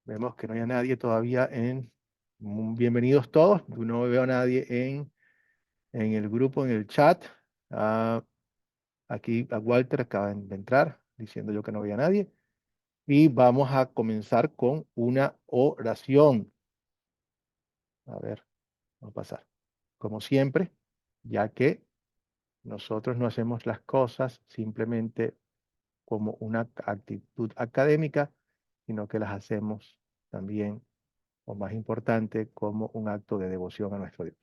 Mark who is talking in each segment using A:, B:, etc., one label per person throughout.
A: Vemos que no hay nadie todavía en... Bienvenidos todos. No veo a nadie en el grupo, en el chat. Ah, aquí a Walter acaba de entrar diciendo yo que no veía a nadie. Y vamos a comenzar con una oración. A ver, vamos a pasar. Como siempre, ya que nosotros no hacemos las cosas simplemente como una actitud académica, sino que las hacemos también, o más importante, como un acto de devoción a nuestro Dios.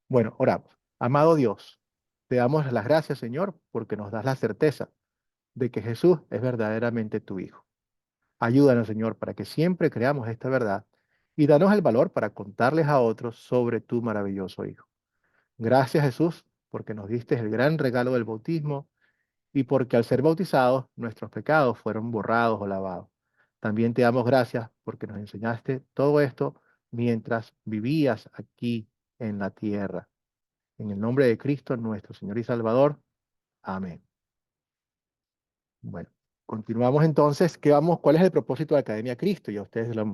A: Bueno, oramos. Amado Dios, te damos las gracias, Señor, porque nos das la certeza de que Jesús es verdaderamente tu Hijo. Ayúdanos, Señor, para que siempre creamos esta verdad y danos el valor para contarles a otros sobre tu maravilloso Hijo. Gracias, Jesús, porque nos diste el gran regalo del bautismo y porque al ser bautizados nuestros pecados fueron borrados o lavados. También te damos gracias porque nos enseñaste todo esto mientras vivías aquí en la tierra. En el nombre de Cristo, nuestro Señor y Salvador. Amén. Bueno, continuamos entonces. ¿Cuál es el propósito de Academia Cristo? Ya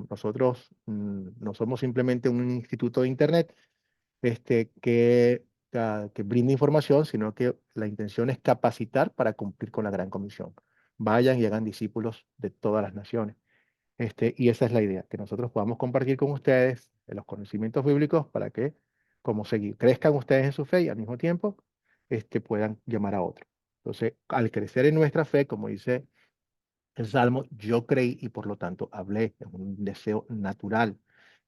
A: nosotros no somos simplemente un instituto de Internet que brinda información, sino que la intención es capacitar para cumplir con la gran comisión. Vayan y hagan discípulos de todas las naciones. Y esa es la idea, que nosotros podamos compartir con ustedes los conocimientos bíblicos para que, como seguir, crezcan ustedes en su fe y al mismo tiempo puedan llamar a otros. Entonces, al crecer en nuestra fe, como dice el Salmo, yo creí y por lo tanto hablé, es un deseo natural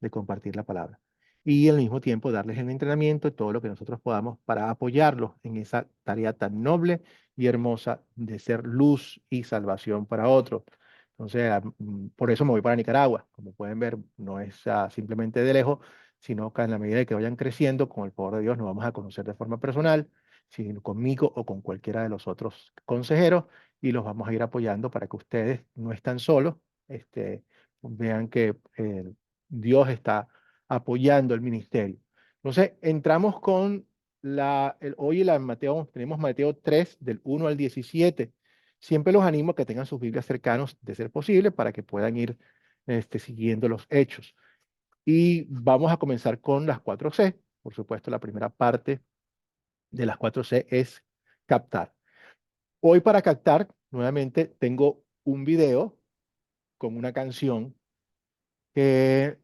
A: de compartir la palabra. Y al mismo tiempo darles el entrenamiento y todo lo que nosotros podamos para apoyarlos en esa tarea tan noble y hermosa de ser luz y salvación para otros. Entonces, por eso me voy para Nicaragua. Como pueden ver, no es simplemente de lejos, sino que en la medida de que vayan creciendo, con el poder de Dios, nos vamos a conocer de forma personal, sino conmigo o con cualquiera de los otros consejeros y los vamos a ir apoyando para que ustedes no están solos, vean que Dios está apoyando el ministerio. Entonces, entramos con hoy Mateo, tenemos Mateo 3, del 1 al 17. Siempre los animo a que tengan sus Biblias cercanos, de ser posible, para que puedan ir siguiendo los hechos. Y vamos a comenzar con las 4C. Por supuesto, la primera parte de las 4C es captar. Hoy para captar, nuevamente tengo un video con una canción de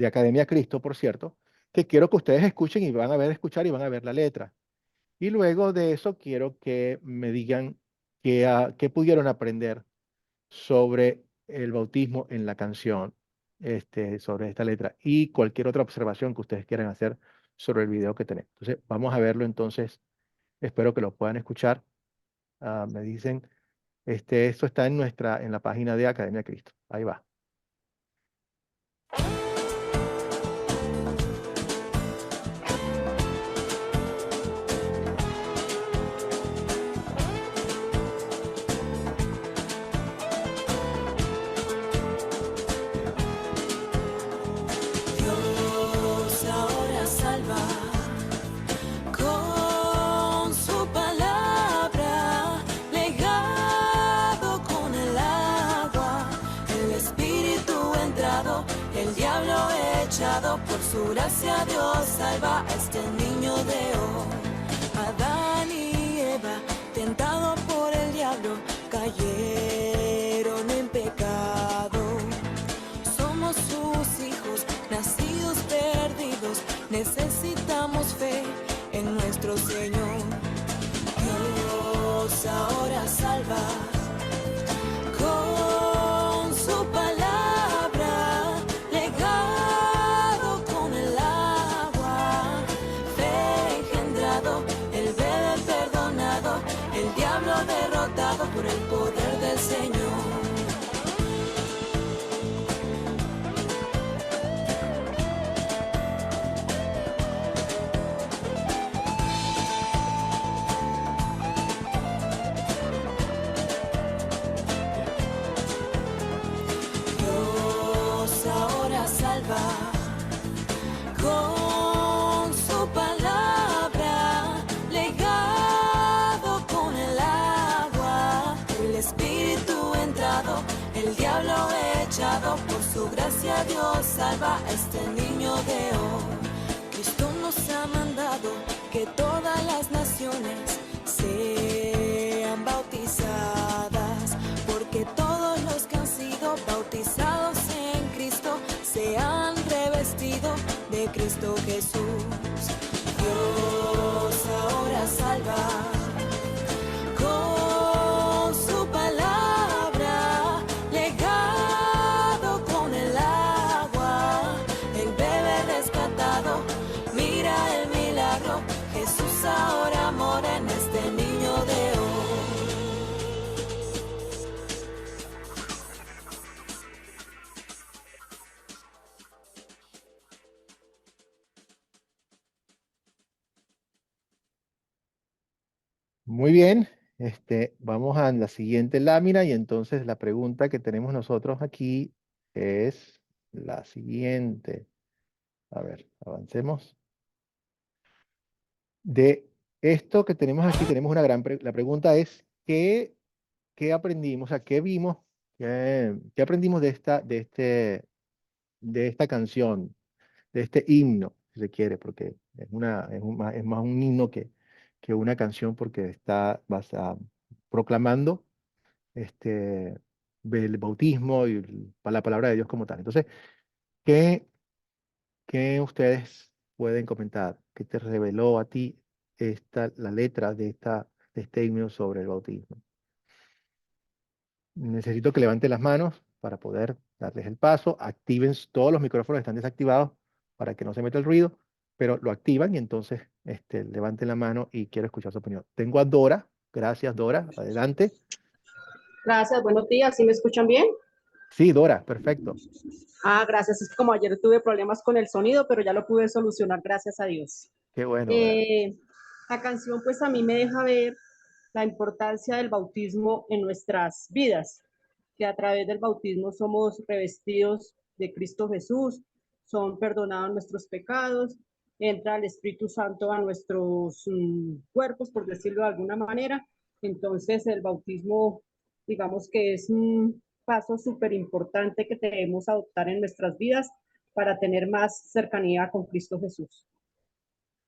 A: Academia Cristo, por cierto, que quiero que ustedes escuchen y van a ver, escuchar y van a ver la letra. Y luego de eso quiero que me digan qué pudieron aprender sobre el bautismo en la canción, sobre esta letra y cualquier otra observación que ustedes quieran hacer sobre el video que tenemos. Entonces, vamos a verlo entonces. Espero que lo puedan escuchar. Me dicen. Esto está en la página de Academia Cristo. Ahí va.
B: Dios ahora salva con su palabra, legado con el agua, el Espíritu entrado, el diablo echado, por su gracia Dios salva a este niño de hoy. Adán y Eva, tentado por el diablo, cayeron en pecado. Somos sus hijos, nacidos perdidos, necesitamos fe en nuestro Señor. Dios ahora salva con su palabra, legado con el agua, fe engendrado, el bebé perdonado, el diablo derrotado por el poder del Señor. Con su palabra, legado con el agua, el Espíritu entrado, el diablo echado, por su gracia Dios salva a este niño de hoy. Cristo nos ha mandado que todas las naciones sean bautizadas, porque todos los que han sido bautizados en Cristo se han revestido de Cristo Jesús. Dios ahora salva con su palabra, legado con el agua, el bebé rescatado, mira el milagro, Jesús ahora mora en este niño de hoy.
A: Muy bien, vamos a la siguiente lámina y entonces la pregunta que tenemos nosotros aquí es la siguiente. A ver, avancemos. De esto que tenemos aquí, tenemos una la pregunta es, ¿qué aprendimos? O sea, ¿qué vimos? ¿Qué aprendimos de esta canción, de este himno, si se quiere? Porque es más un himno que una canción porque proclamando este, el bautismo y la palabra de Dios como tal. Entonces, ¿qué, qué ustedes pueden comentar? ¿Qué te reveló a ti la letra de este himno sobre el bautismo? Necesito que levanten las manos para poder darles el paso. Activen, todos los micrófonos están desactivados para que no se meta el ruido, pero lo activan y entonces levanten la mano y quiero escuchar su opinión. Tengo a Dora. Gracias, Dora. Adelante.
C: Gracias, buenos días. ¿Sí me escuchan bien?
A: Sí, Dora, perfecto.
C: Gracias. Es que como ayer tuve problemas con el sonido, pero ya lo pude solucionar, gracias a Dios.
A: Qué bueno, Dora.
C: La canción pues a mí me deja ver la importancia del bautismo en nuestras vidas, que a través del bautismo somos revestidos de Cristo Jesús, son perdonados nuestros pecados, entra el Espíritu Santo a nuestros cuerpos, por decirlo de alguna manera. Entonces el bautismo, digamos que es un paso súper importante que debemos adoptar en nuestras vidas para tener más cercanía con Cristo Jesús.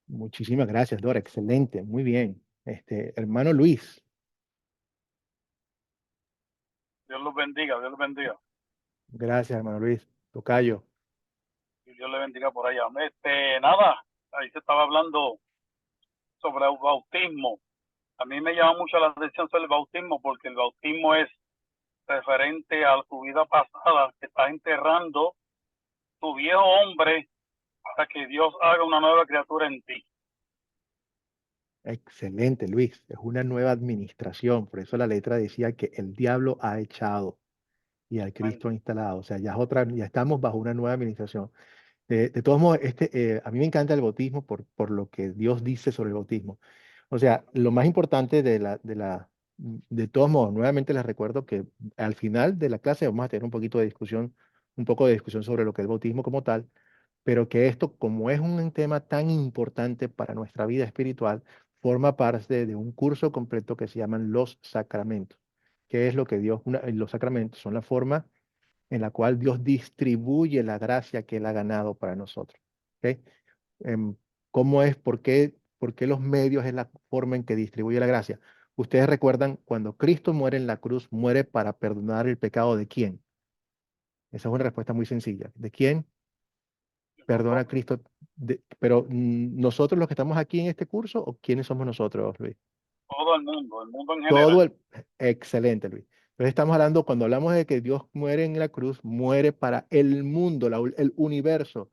A: Muchísimas gracias, Dora. Excelente, muy bien. Hermano Luis.
D: Dios los bendiga, Dios los bendiga.
A: Gracias, hermano Luis. Tocayo.
D: Y Dios le bendiga por allá. Nada, ahí se estaba hablando sobre el bautismo. A mí me llama mucho la atención sobre el bautismo porque el bautismo es referente a tu vida pasada, que estás enterrando tu viejo hombre para que Dios haga una nueva criatura en ti.
A: Excelente, Luis. Es una nueva administración. Por eso la letra decía que el diablo ha echado y al Cristo ha instalado. O sea, ya estamos bajo una nueva administración. De todos modos, a mí me encanta el bautismo por lo que Dios dice sobre el bautismo. O sea, lo más importante de todos modos, nuevamente les recuerdo que al final de la clase vamos a tener un poco de discusión sobre lo que es el bautismo como tal, pero que esto, como es un tema tan importante para nuestra vida espiritual, forma parte de un curso completo que se llaman los sacramentos. ¿Qué es lo que los sacramentos? Son la forma en la cual Dios distribuye la gracia que Él ha ganado para nosotros. ¿Ok? Em, ¿Cómo es? Por qué los medios es la forma en que distribuye la gracia? Ustedes recuerdan cuando Cristo muere en la cruz, muere para perdonar el pecado de quién. Esa es una respuesta muy sencilla. ¿De quién? Perdona a Cristo. Pero nosotros los que estamos aquí en este curso, ¿o quiénes somos nosotros, Luis?
D: Todo el mundo en
A: Todo
D: general.
A: excelente, Luis. Entonces estamos hablando, cuando hablamos de que Dios muere en la cruz, muere para el mundo, el universo.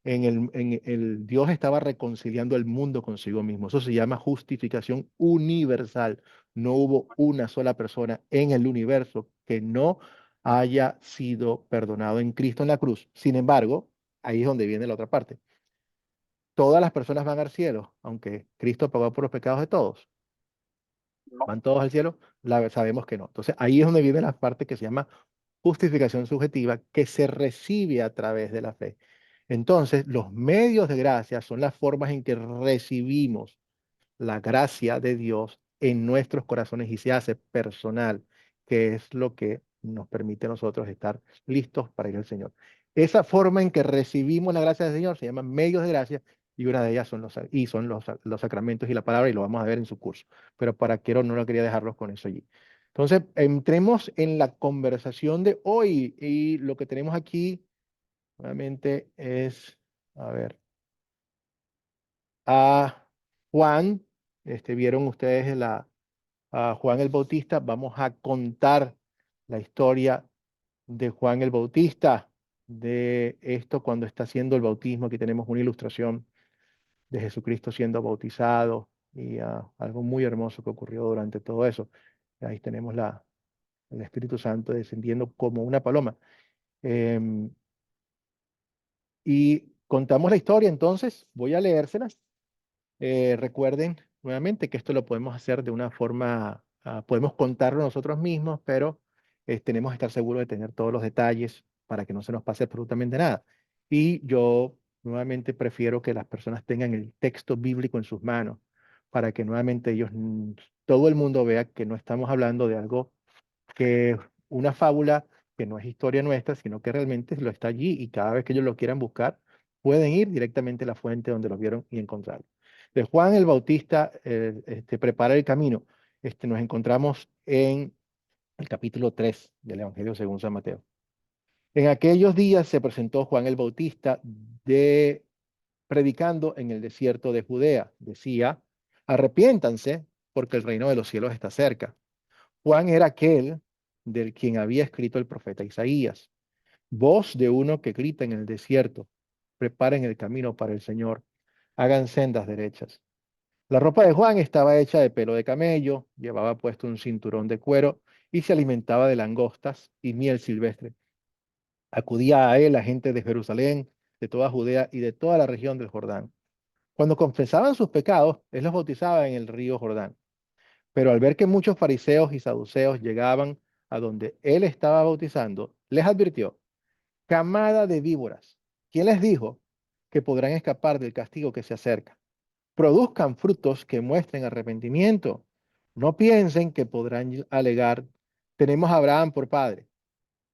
A: Dios estaba reconciliando el mundo consigo mismo. Eso se llama justificación universal. No hubo una sola persona en el universo que no haya sido perdonado en Cristo en la cruz. Sin embargo, ahí es donde viene la otra parte. Todas las personas van al cielo, aunque Cristo pagó por los pecados de todos.
D: No,
A: ¿Van todos al cielo? Sabemos que no. Entonces ahí es donde viene la parte que se llama justificación subjetiva, que se recibe a través de la fe. Entonces, los medios de gracia son las formas en que recibimos la gracia de Dios en nuestros corazones y se hace personal, que es lo que nos permite a nosotros estar listos para ir al Señor. Esa forma en que recibimos la gracia del Señor se llama medios de gracia, y una de ellas son los sacramentos y la palabra, y lo vamos a ver en su curso. Pero no lo quería dejarlos con eso allí. Entonces, entremos en la conversación de hoy, y lo que tenemos aquí nuevamente es, a ver, a Juan. Vieron ustedes a Juan el Bautista. Vamos a contar la historia de Juan el Bautista, de esto cuando está haciendo el bautismo. Aquí tenemos una ilustración de Jesucristo siendo bautizado, y algo muy hermoso que ocurrió durante todo eso. Ahí tenemos el Espíritu Santo descendiendo como una paloma. Em, y contamos la historia. Entonces voy a leérselas. Recuerden nuevamente que esto lo podemos hacer de una forma, podemos contarlo nosotros mismos, pero tenemos que estar seguros de tener todos los detalles para que no se nos pase absolutamente nada. Y yo nuevamente prefiero que las personas tengan el texto bíblico en sus manos, para que nuevamente todo el mundo vea que no estamos hablando de algo, que una fábula, que no es historia nuestra, sino que realmente lo está allí, y cada vez que ellos lo quieran buscar, pueden ir directamente a la fuente donde lo vieron y encontrarlo. De Juan el Bautista prepara el camino. Nos encontramos en el capítulo 3 del Evangelio según San Mateo. En aquellos días se presentó Juan el Bautista predicando en el desierto de Judea. Decía: arrepiéntanse, porque el reino de los cielos está cerca. Juan era aquel del quien había escrito el profeta Isaías: voz de uno que grita en el desierto, preparen el camino para el Señor, hagan sendas derechas. La ropa de Juan estaba hecha de pelo de camello, llevaba puesto un cinturón de cuero y se alimentaba de langostas y miel silvestre. Acudía a él la gente de Jerusalén, de toda Judea y de toda la región del Jordán. Cuando confesaban sus pecados, él los bautizaba en el río Jordán. Pero al ver que muchos fariseos y saduceos llegaban a donde él estaba bautizando, les advirtió: camada de víboras, ¿quién les dijo que podrán escapar del castigo que se acerca? Produzcan frutos que muestren arrepentimiento. No piensen que podrán alegar: tenemos a Abraham por padre,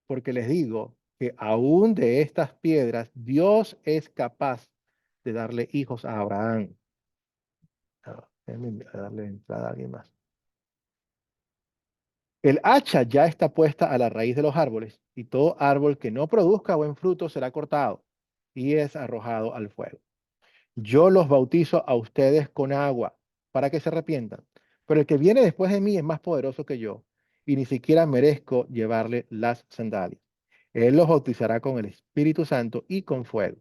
A: porque les digo que aún de estas piedras Dios es capaz de darle hijos a Abraham. Déjenme darle entrada a alguien más. El hacha ya está puesta a la raíz de los árboles, y todo árbol que no produzca buen fruto será cortado y es arrojado al fuego. Yo los bautizo a ustedes con agua para que se arrepientan, pero el que viene después de mí es más poderoso que yo, y ni siquiera merezco llevarle las sandalias. Él los bautizará con el Espíritu Santo y con fuego.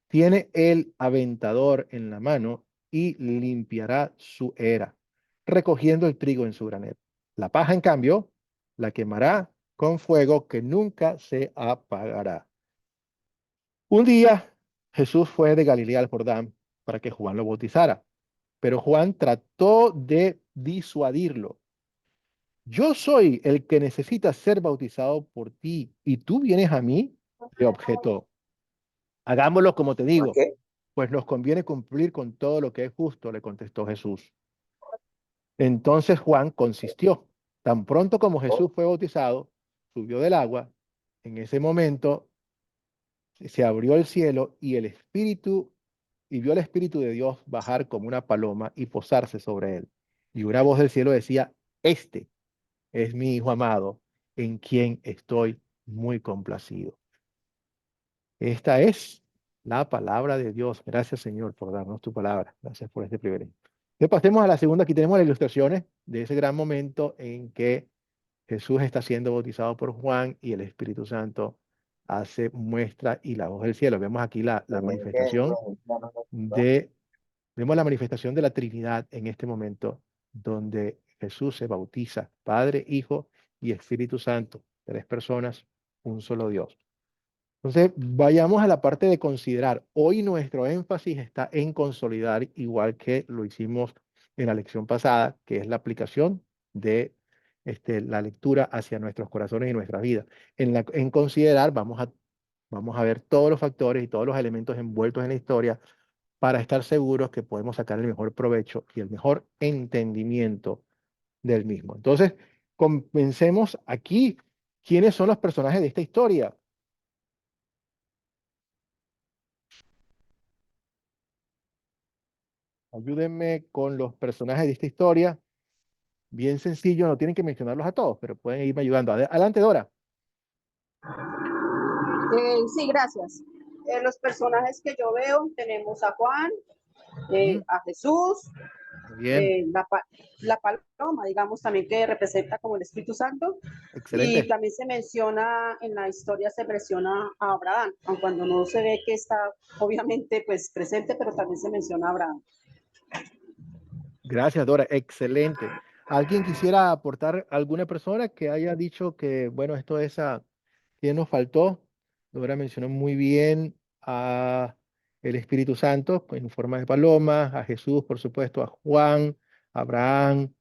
A: Tiene el aventador en la mano y limpiará su era, recogiendo el trigo en su granero. La paja, en cambio, la quemará con fuego que nunca se apagará. Un día Jesús fue de Galilea al Jordán para que Juan lo bautizara, pero Juan trató de disuadirlo. Yo soy el que necesita ser bautizado por ti, y tú vienes a mí, le objetó. Hagámoslo como te digo, pues nos conviene cumplir con todo lo que es justo, le contestó Jesús. Entonces Juan consistió. Tan pronto como Jesús fue bautizado, subió del agua. En ese momento se abrió el cielo, y vio al Espíritu de Dios bajar como una paloma y posarse sobre él. Y una voz del cielo decía: este es mi Hijo amado, en quien estoy muy complacido. Esta es la palabra de Dios. Gracias, Señor, por darnos tu palabra. Gracias por este privilegio. Entonces, pasemos a la segunda. Aquí tenemos las ilustraciones de ese gran momento en que Jesús está siendo bautizado por Juan y el Espíritu Santo hace muestra, y la voz del cielo. Vemos aquí la manifestación vemos la manifestación de la Trinidad en este momento, donde Jesús se bautiza: Padre, Hijo y Espíritu Santo, tres personas, un solo Dios. Entonces, vayamos a la parte de considerar. Hoy nuestro énfasis está en consolidar, igual que lo hicimos en la lección pasada, que es la aplicación de la lectura hacia nuestros corazones y nuestras vidas. En considerar, vamos a ver todos los factores y todos los elementos envueltos en la historia, para estar seguros que podemos sacar el mejor provecho y el mejor entendimiento del mismo. Entonces, comencemos aquí. ¿Quiénes son los personajes de esta historia? Ayúdenme con los personajes de esta historia. Bien sencillo, no tienen que mencionarlos a todos, pero pueden irme ayudando. Adelante, Dora.
C: Sí, gracias. Los personajes que yo veo, tenemos a Juan,
A: Ujú,
C: a Jesús,
A: muy bien,
C: la paloma, digamos, también que representa como el Espíritu Santo, y
A: excelente.
C: también se menciona, en la historia se menciona a Abraham, aun cuando no se ve que está obviamente pues presente, pero también se menciona a Abraham.
A: Gracias, Dora. Excelente. ¿Alguien quisiera aportar alguna persona que haya dicho que, bueno, esto es que nos faltó? Dora mencionó muy bien a el Espíritu Santo pues, en forma de paloma, a Jesús, por supuesto, a Juan, a Abraham.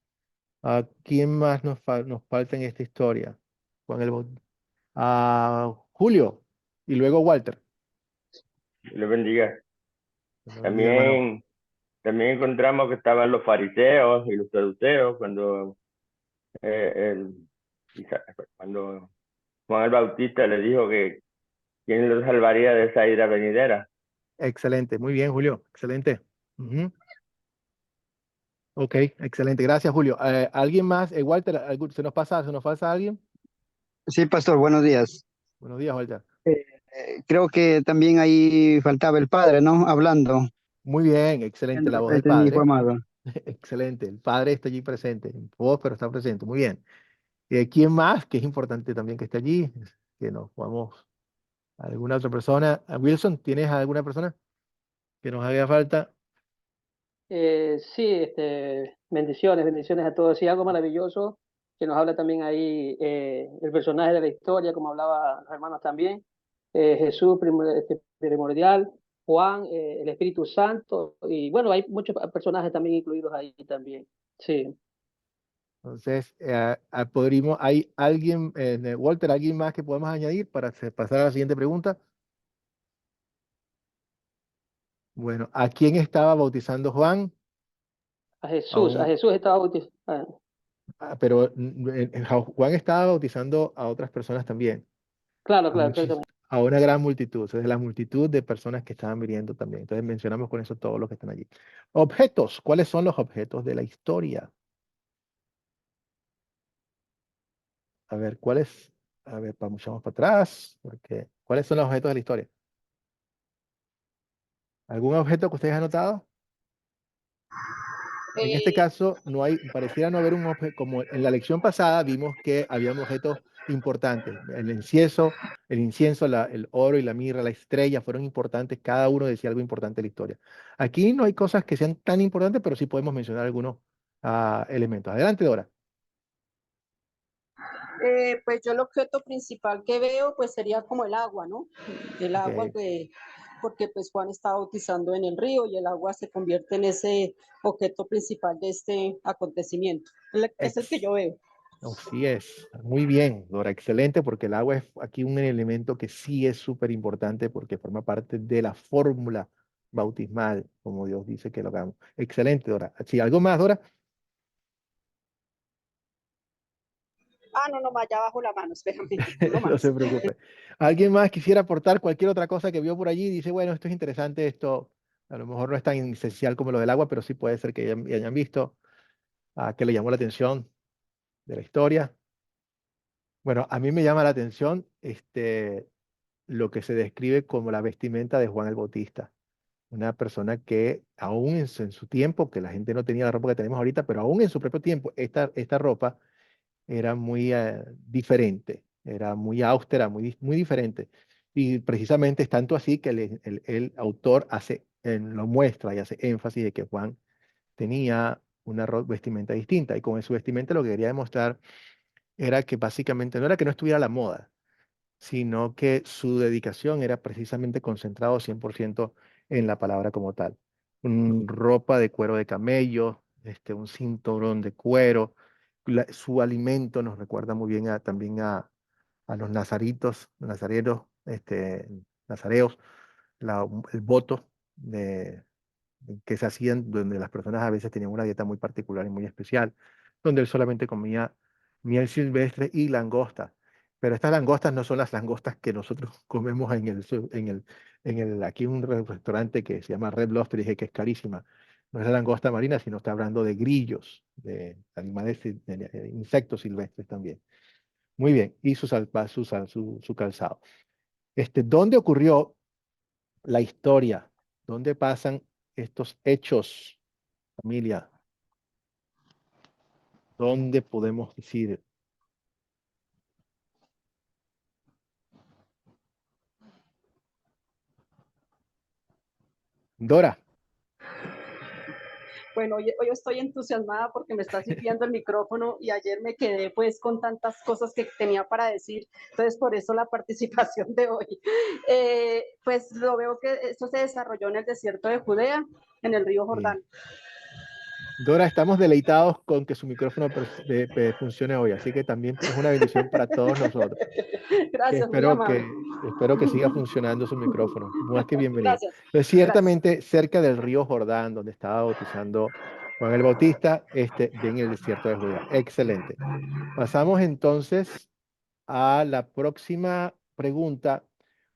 A: ¿A quién más nos falta en esta historia? Juan a Julio y luego Walter.
E: Le bendiga.
A: Dios bendiga, hermano.
E: También, también encontramos que estaban los fariseos y los saduceos eh, el- cuando Juan el Bautista le dijo que quién lo salvaría de esa ira venidera.
A: Excelente, muy bien, Julio. Excelente. Ujú. Ok, excelente. Gracias, Julio. ¿Alguien más? Walter, ¿se nos pasa alguien?
F: Sí, pastor, buenos días.
A: Buenos días, Walter.
F: Creo que también ahí faltaba el padre, ¿no? Hablando,
A: Muy bien, excelente. La voz del
F: este es mi hijo
A: Padre.
F: amado.
A: Excelente. El Padre está allí presente. En voz, pero está presente. Muy bien. ¿Quién más? Que es importante también que esté allí. Que nos vamos. ¿Alguna otra persona? Wilson, ¿tienes alguna persona que nos haga falta?
G: Sí, bendiciones, bendiciones a todos. Sí, algo maravilloso que nos habla también ahí el personaje de la historia, como hablaba los hermanos también. Jesús primordial, Juan, el Espíritu Santo, y bueno, hay muchos personajes también incluidos ahí también. Sí.
A: Entonces, ¿hay alguien, Walter, alguien más que podemos añadir para pasar a la siguiente pregunta? Bueno, ¿a quién estaba bautizando Juan? A
G: A
A: un,
G: Jesús estaba bautizado.
A: pero Juan estaba bautizando a otras personas también,
G: Claro,
A: a,
G: claro, exactamente.
A: a una gran multitud, o sea, la multitud de personas que estaban viniendo también. Entonces mencionamos con eso todos los que están allí. Objetos, ¿cuáles son los objetos de la historia? A ver, ¿cuáles? A ver, vamos para atrás, porque ¿cuáles son los objetos de la historia? ¿Algún objeto que ustedes han notado? En este
C: Eh,
A: caso, pareciera no haber un objeto, como en la lección pasada vimos que había objetos importantes. El incienso, el oro y la mirra, la estrella fueron importantes, cada uno decía algo importante de la historia. Aquí no hay cosas que sean tan importantes, pero sí podemos mencionar algunos elementos. Adelante, Dora.
C: pues yo el objeto principal que veo pues sería como el agua, ¿no? El agua
A: Ok,
C: que, porque pues Juan está bautizando en el río y el agua se convierte en ese objeto principal de este acontecimiento. Es el que
A: ex-
C: yo veo.
A: Así es. Muy bien, Dora, excelente, porque el agua es aquí un elemento que sí es súper importante porque forma parte de la fórmula bautismal, como Dios dice que lo hagamos. Excelente, Dora. Sí, ¿algo más, Dora?
C: Ah, no, no, más allá bajo la mano, espérame, uno
A: No se
C: más.
A: preocupe. ¿Alguien más quisiera aportar cualquier otra cosa que vio por allí? Dice, bueno, esto es interesante, esto a lo mejor no es tan esencial como lo del agua, pero sí puede ser que hayan visto, que le llamó la atención de la historia. Bueno, a mí me llama la atención lo que se describe como la vestimenta de Juan el Bautista. Una persona que aún en su tiempo, que la gente no tenía la ropa que tenemos ahorita, pero aún en su propio tiempo, esta ropa era muy diferente, era muy austera, muy diferente. Y precisamente es tanto así que el autor lo muestra y hace énfasis de que Juan tenía una vestimenta distinta. Y con su vestimenta lo que quería demostrar era que básicamente no era que no estuviera a la moda, sino que su dedicación era precisamente concentrado 100% en la palabra como tal. Ropa de cuero de camello, un cinturón de cuero, su alimento nos recuerda muy bien también a los nazareros, nazareos, el voto de, que se hacían donde las personas a veces tenían una dieta muy particular y muy especial, donde él solamente comía miel silvestre y langosta. Pero estas langostas no son las langostas que nosotros comemos aquí en un restaurante que se llama Red Lobster, y dije que es carísima. No es la langosta marina, sino está hablando de grillos, de animales, de insectos silvestres también. Muy bien, y su calzado. ¿Dónde ocurrió la historia? ¿Dónde pasan estos hechos, familia? ¿Dónde podemos decir? Dora.
C: Bueno, hoy estoy entusiasmada porque me está sirviendo el micrófono y ayer me quedé pues con tantas cosas que tenía para decir, entonces por eso la participación de hoy. Pues lo veo que esto se desarrolló en el desierto de Judea, en el río Jordán.
A: Dora, estamos deleitados con que su micrófono funcione hoy, así que también es una bendición para todos nosotros.
C: Gracias, muy
A: Espero
C: amable.
A: que siga funcionando su micrófono. Más que bienvenido.
C: Gracias.
A: Entonces, ciertamente, cerca del río Jordán, donde estaba bautizando Juan el Bautista, en el desierto de Judea. Excelente. Pasamos entonces a la próxima pregunta.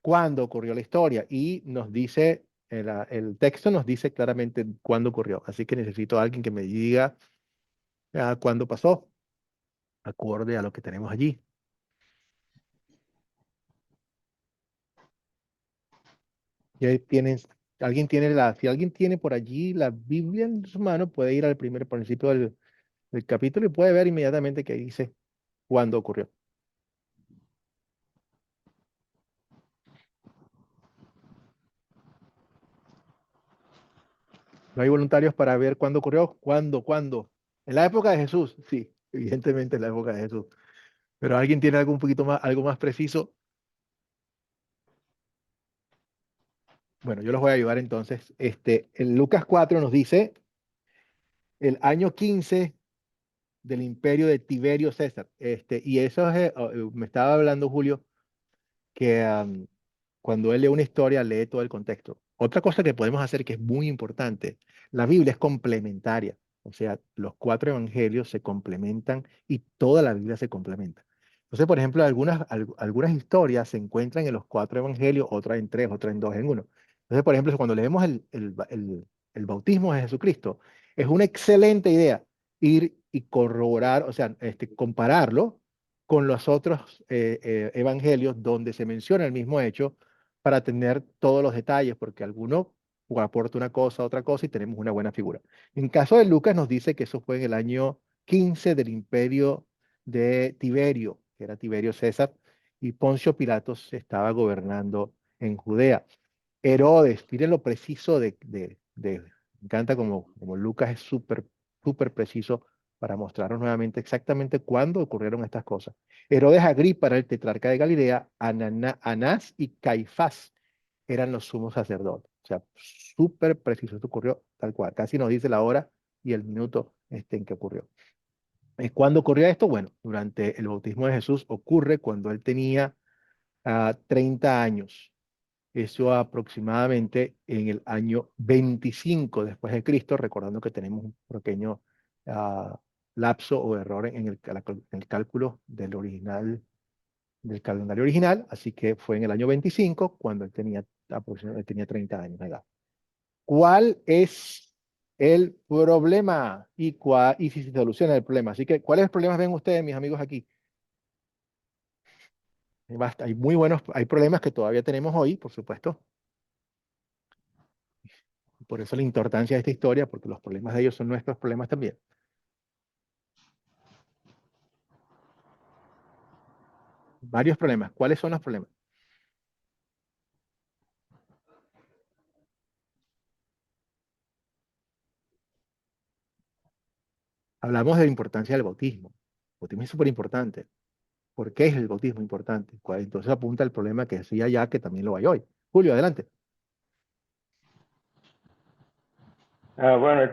A: ¿Cuándo ocurrió la historia? Y nos dice, el texto nos dice claramente cuándo ocurrió. Así que necesito a alguien que me diga cuándo pasó, acorde a lo que tenemos allí. Y ahí si alguien tiene por allí la Biblia en su mano, puede ir al primer principio del capítulo y puede ver inmediatamente que dice cuándo ocurrió. ¿No hay voluntarios para ver cuándo ocurrió? ¿Cuándo? En la época de Jesús, sí, evidentemente en la época de Jesús. Pero ¿alguien tiene algo más preciso? Bueno, yo los voy a ayudar entonces. En Lucas 4 nos dice el año 15 del imperio de Tiberio César. Y eso me estaba hablando Julio, que cuando él lee una historia, lee todo el contexto. Otra cosa que podemos hacer que es muy importante, la Biblia es complementaria. O sea, los cuatro evangelios se complementan y toda la Biblia se complementa. Entonces, por ejemplo, algunas historias se encuentran en los cuatro evangelios, otras en tres, otras en dos, en uno. Entonces, por ejemplo, cuando leemos el bautismo de Jesucristo, es una excelente idea ir y corroborar, o sea, compararlo con los otros evangelios donde se menciona el mismo hecho para tener todos los detalles, porque alguno aporta una cosa, otra cosa y tenemos una buena figura. En caso de Lucas nos dice que eso fue en el año 15 del imperio de Tiberio, que era Tiberio César, y Poncio Pilatos estaba gobernando en Judea. Herodes, miren lo preciso me encanta como Lucas es súper preciso para mostrarnos nuevamente exactamente cuándo ocurrieron estas cosas. Herodes Agripa era el tetrarca de Galilea, Anás y Caifás eran los sumos sacerdotes. O sea, súper preciso, esto ocurrió tal cual. Casi nos dice la hora y el minuto en que ocurrió. ¿Cuándo ocurrió esto? Bueno, durante el bautismo de Jesús ocurre cuando él tenía 30 años. Eso aproximadamente en el año 25 después de Cristo, recordando que tenemos un pequeño lapso o error en el cálculo del calendario original, así que fue en el año 25 cuando él tenía aproximadamente 30 años de edad. ¿Cuál es el problema y si se soluciona el problema? Así que, ¿cuáles problemas ven ustedes, mis amigos, aquí? Hay problemas que todavía tenemos hoy, por supuesto. Por eso la importancia de esta historia, porque los problemas de ellos son nuestros problemas también. Varios problemas. ¿Cuáles son los problemas? Hablamos de la importancia del bautismo. El bautismo es súper importante. ¿Por qué es el bautismo importante? Entonces apunta el problema que decía ya que también lo hay hoy. Julio, adelante.
E: Bueno,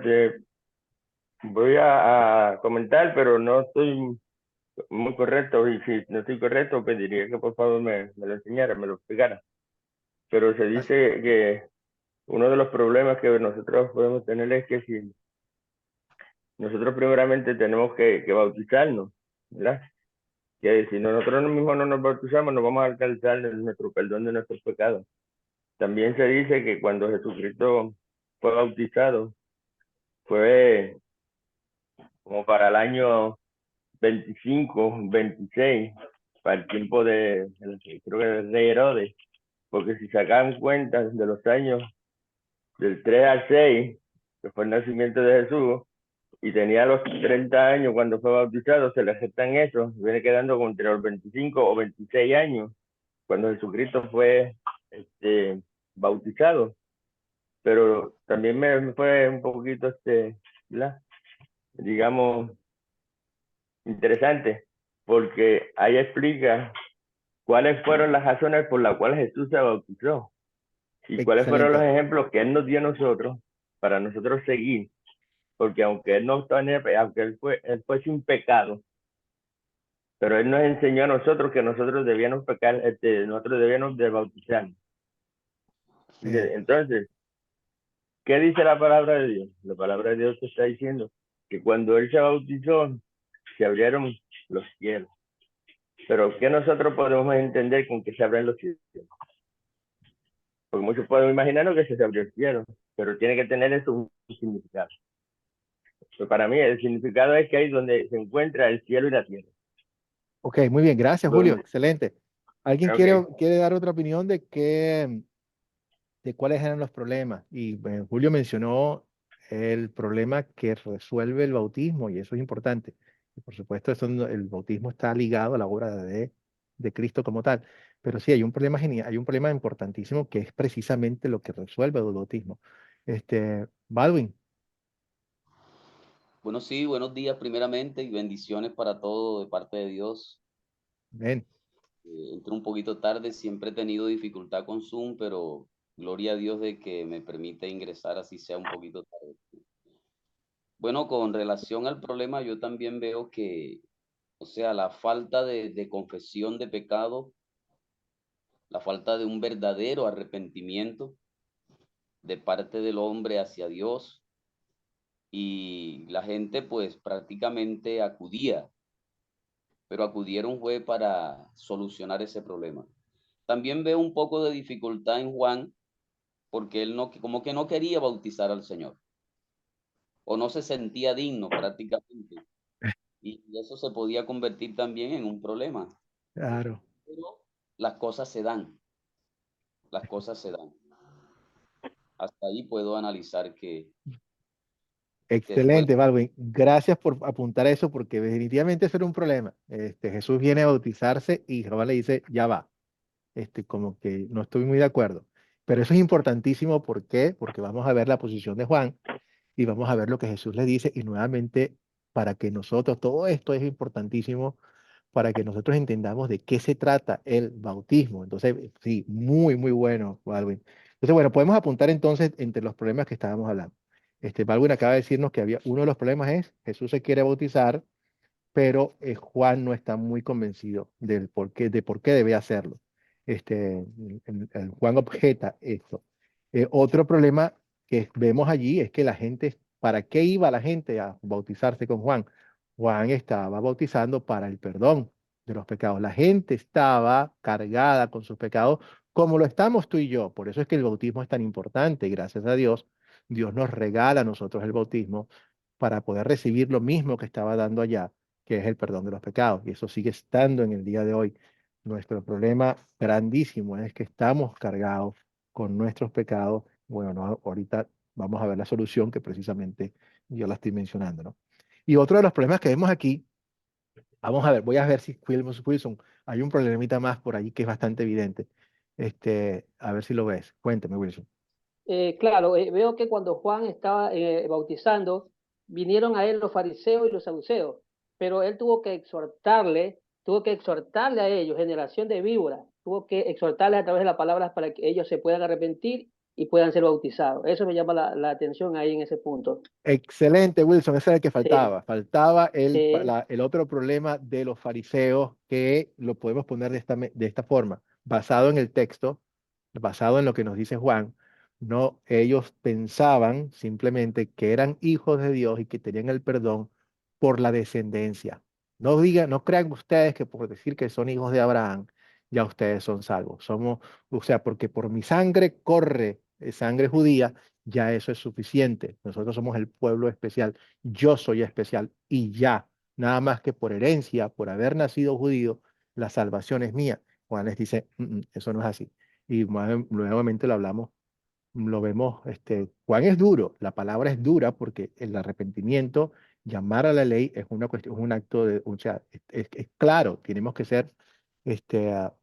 E: voy a comentar, pero no estoy muy correcto, y si no estoy correcto, pediría que por favor me lo enseñara, me lo explicara. Pero se dice que uno de los problemas que nosotros podemos tener es que si nosotros primeramente tenemos que bautizarnos, ¿verdad? que si nosotros mismos no nos bautizamos, no vamos a alcanzar nuestro perdón de nuestros pecados. También se dice que cuando Jesucristo fue bautizado, fue como para el año 25, 26, para el tiempo creo que del rey Herodes, porque si sacan cuenta de los años del 3 al 6, que fue el nacimiento de Jesús, y tenía los 30 años cuando fue bautizado, se le aceptan eso, viene quedando como entre los 25 o 26 años, cuando Jesucristo fue bautizado. Pero también me fue un poquito, ¿verdad? Digamos, interesante, porque ahí explica cuáles fueron las razones por las cuales Jesús se bautizó y cuáles fueron los
A: Excelente.
E: ejemplos que Él nos dio a nosotros para nosotros seguir, porque aunque Él no aunque él fue sin pecado, pero Él nos enseñó a nosotros que nosotros debíamos pecar, nosotros debíamos de bautizarnos.
A: Bien.
E: Entonces, ¿qué dice la palabra de Dios? La palabra de Dios está diciendo que cuando Él se bautizó, se abrieron los cielos. Pero ¿qué nosotros podemos entender con que se abren los cielos? Porque muchos podemos imaginarnos que se abrió el cielo, pero tiene que tener eso un significado. Pero para mí el significado es que ahí donde se encuentra el cielo y la tierra.
A: Ok, muy bien. Gracias, Julio.
E: Donde,
A: Excelente. ¿Alguien
E: okay.
A: quiere dar otra opinión de cuáles eran los problemas? Y Julio mencionó el problema que resuelve el bautismo, y eso es importante. Y por supuesto, el bautismo está ligado a la obra de Cristo como tal. Pero sí, hay un problema genial, hay un problema importantísimo que es precisamente lo que resuelve el bautismo. Baldwin,
H: Bueno, sí, buenos días primeramente y bendiciones para todo de parte de Dios.
A: ven.
H: Entré un poquito tarde, siempre he tenido dificultad con Zoom, pero gloria a Dios de que me permite ingresar así sea un poquito tarde. Bueno, con relación al problema, yo también veo que, o sea, la falta de confesión de pecado, la falta de un verdadero arrepentimiento de parte del hombre hacia Dios, y la gente pues prácticamente acudía, pero acudieron fue para solucionar ese problema. También veo un poco de dificultad en Juan, porque él no, como que no quería bautizar al Señor, o no se sentía digno prácticamente, y eso se podía convertir también en un problema.
A: Claro.
H: Pero las cosas se dan, las cosas se dan. Hasta ahí puedo analizar que fue.
A: Excelente, Baldwin. Gracias por apuntar eso, porque definitivamente eso era un problema. Jesús viene a bautizarse y Jehová le dice, ya va. Como que no estoy muy de acuerdo. Pero eso es importantísimo, ¿por qué? Porque vamos a ver la posición de Juan y vamos a ver lo que Jesús le dice, y nuevamente, para que nosotros, todo esto es importantísimo para que nosotros entendamos de qué se trata el bautismo. Entonces, sí, muy, muy bueno, Baldwin. Entonces, bueno, podemos apuntar entonces entre los problemas que estábamos hablando. Baldwin acaba de decirnos que había uno de los problemas es Jesús se quiere bautizar, pero Juan no está muy convencido de por qué debe hacerlo. Juan objeta esto. Otro problema que vemos allí es que la gente, ¿para qué iba la gente a bautizarse con Juan? Juan estaba bautizando para el perdón de los pecados. La gente estaba cargada con sus pecados, como lo estamos tú y yo. Por eso es que el bautismo es tan importante. Gracias a Dios, Dios nos regala a nosotros el bautismo para poder recibir lo mismo que estaba dando allá, que es el perdón de los pecados. Y eso sigue estando en el día de hoy. Nuestro problema grandísimo es que estamos cargados con nuestros pecados. Bueno, no, ahorita vamos a ver la solución que precisamente yo la estoy mencionando, ¿no? Y otro de los problemas que vemos aquí, vamos a ver, voy a ver si Wilson, hay un problemita más por ahí que es bastante evidente. A ver si lo ves. Cuéntame, Wilson.
G: Claro, veo que cuando Juan estaba bautizando, vinieron a él los fariseos y los saduceos, pero él tuvo que exhortarle a ellos, generación de víboras, tuvo que exhortarles a través de las palabras para que ellos se puedan arrepentir y puedan ser bautizados. Eso me llama la atención ahí en ese punto.
A: Excelente, Wilson, ese era el que
G: Sí,
A: faltaba. Faltaba
G: sí,
A: el otro problema de los fariseos, que lo podemos poner de esta forma, basado en el texto, basado en lo que nos dice Juan. No, ellos pensaban simplemente que eran hijos de Dios y que tenían el perdón por la descendencia. No crean ustedes que por decir que son hijos de Abraham, ya ustedes son salvos. O sea, porque por mi sangre corre sangre judía, ya eso es suficiente. Nosotros somos el pueblo especial. Yo soy especial y ya, nada más que por herencia, por haber nacido judío, la salvación es mía. Juan les dice, eso no es así. Y nuevamente lo vemos, Juan es duro, la palabra es dura porque el arrepentimiento, llamar a la ley es una cuestión, es un acto de, o sea, es claro, tenemos que ser,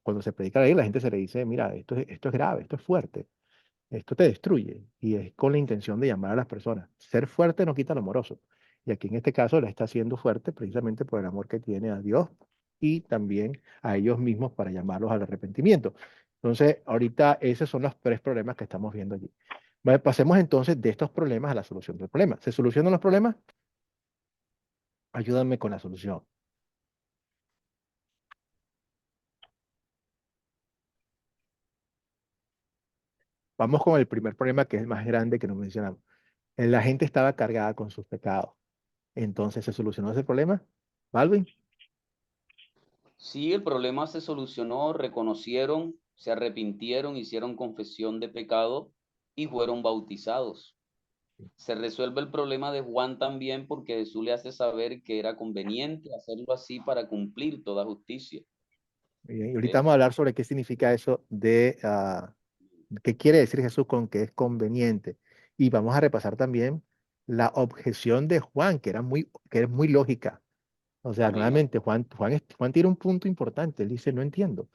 A: cuando se predica la ley, la gente se le dice, mira, esto es grave, esto es fuerte, esto te destruye, y es con la intención de llamar a las personas. Ser fuerte no quita lo amoroso, y aquí en este caso la está siendo fuerte precisamente por el amor que tiene a Dios y también a ellos mismos para llamarlos al arrepentimiento. Entonces, ahorita esos son los tres problemas que estamos viendo allí. Vale, pasemos entonces de estos problemas a la solución del problema. ¿Se solucionan los problemas? Ayúdame con la solución. Vamos con el primer problema, que es el más grande que nos mencionamos. La gente estaba cargada con sus pecados. Entonces, ¿se solucionó ese problema? ¿Balvin?
H: Sí, el problema se solucionó, reconocieron, se arrepintieron, hicieron confesión de pecado y fueron bautizados. Se resuelve el problema de Juan también porque Jesús le hace saber que era conveniente hacerlo así para cumplir toda justicia.
A: Y ahorita
H: ¿Ok?
A: vamos a hablar sobre qué significa eso qué quiere decir Jesús con que es conveniente. Y vamos a repasar también la objeción de Juan, que es muy lógica. O sea,
H: Amén,
A: nuevamente, Juan tiene un punto importante. Él dice, no entiendo.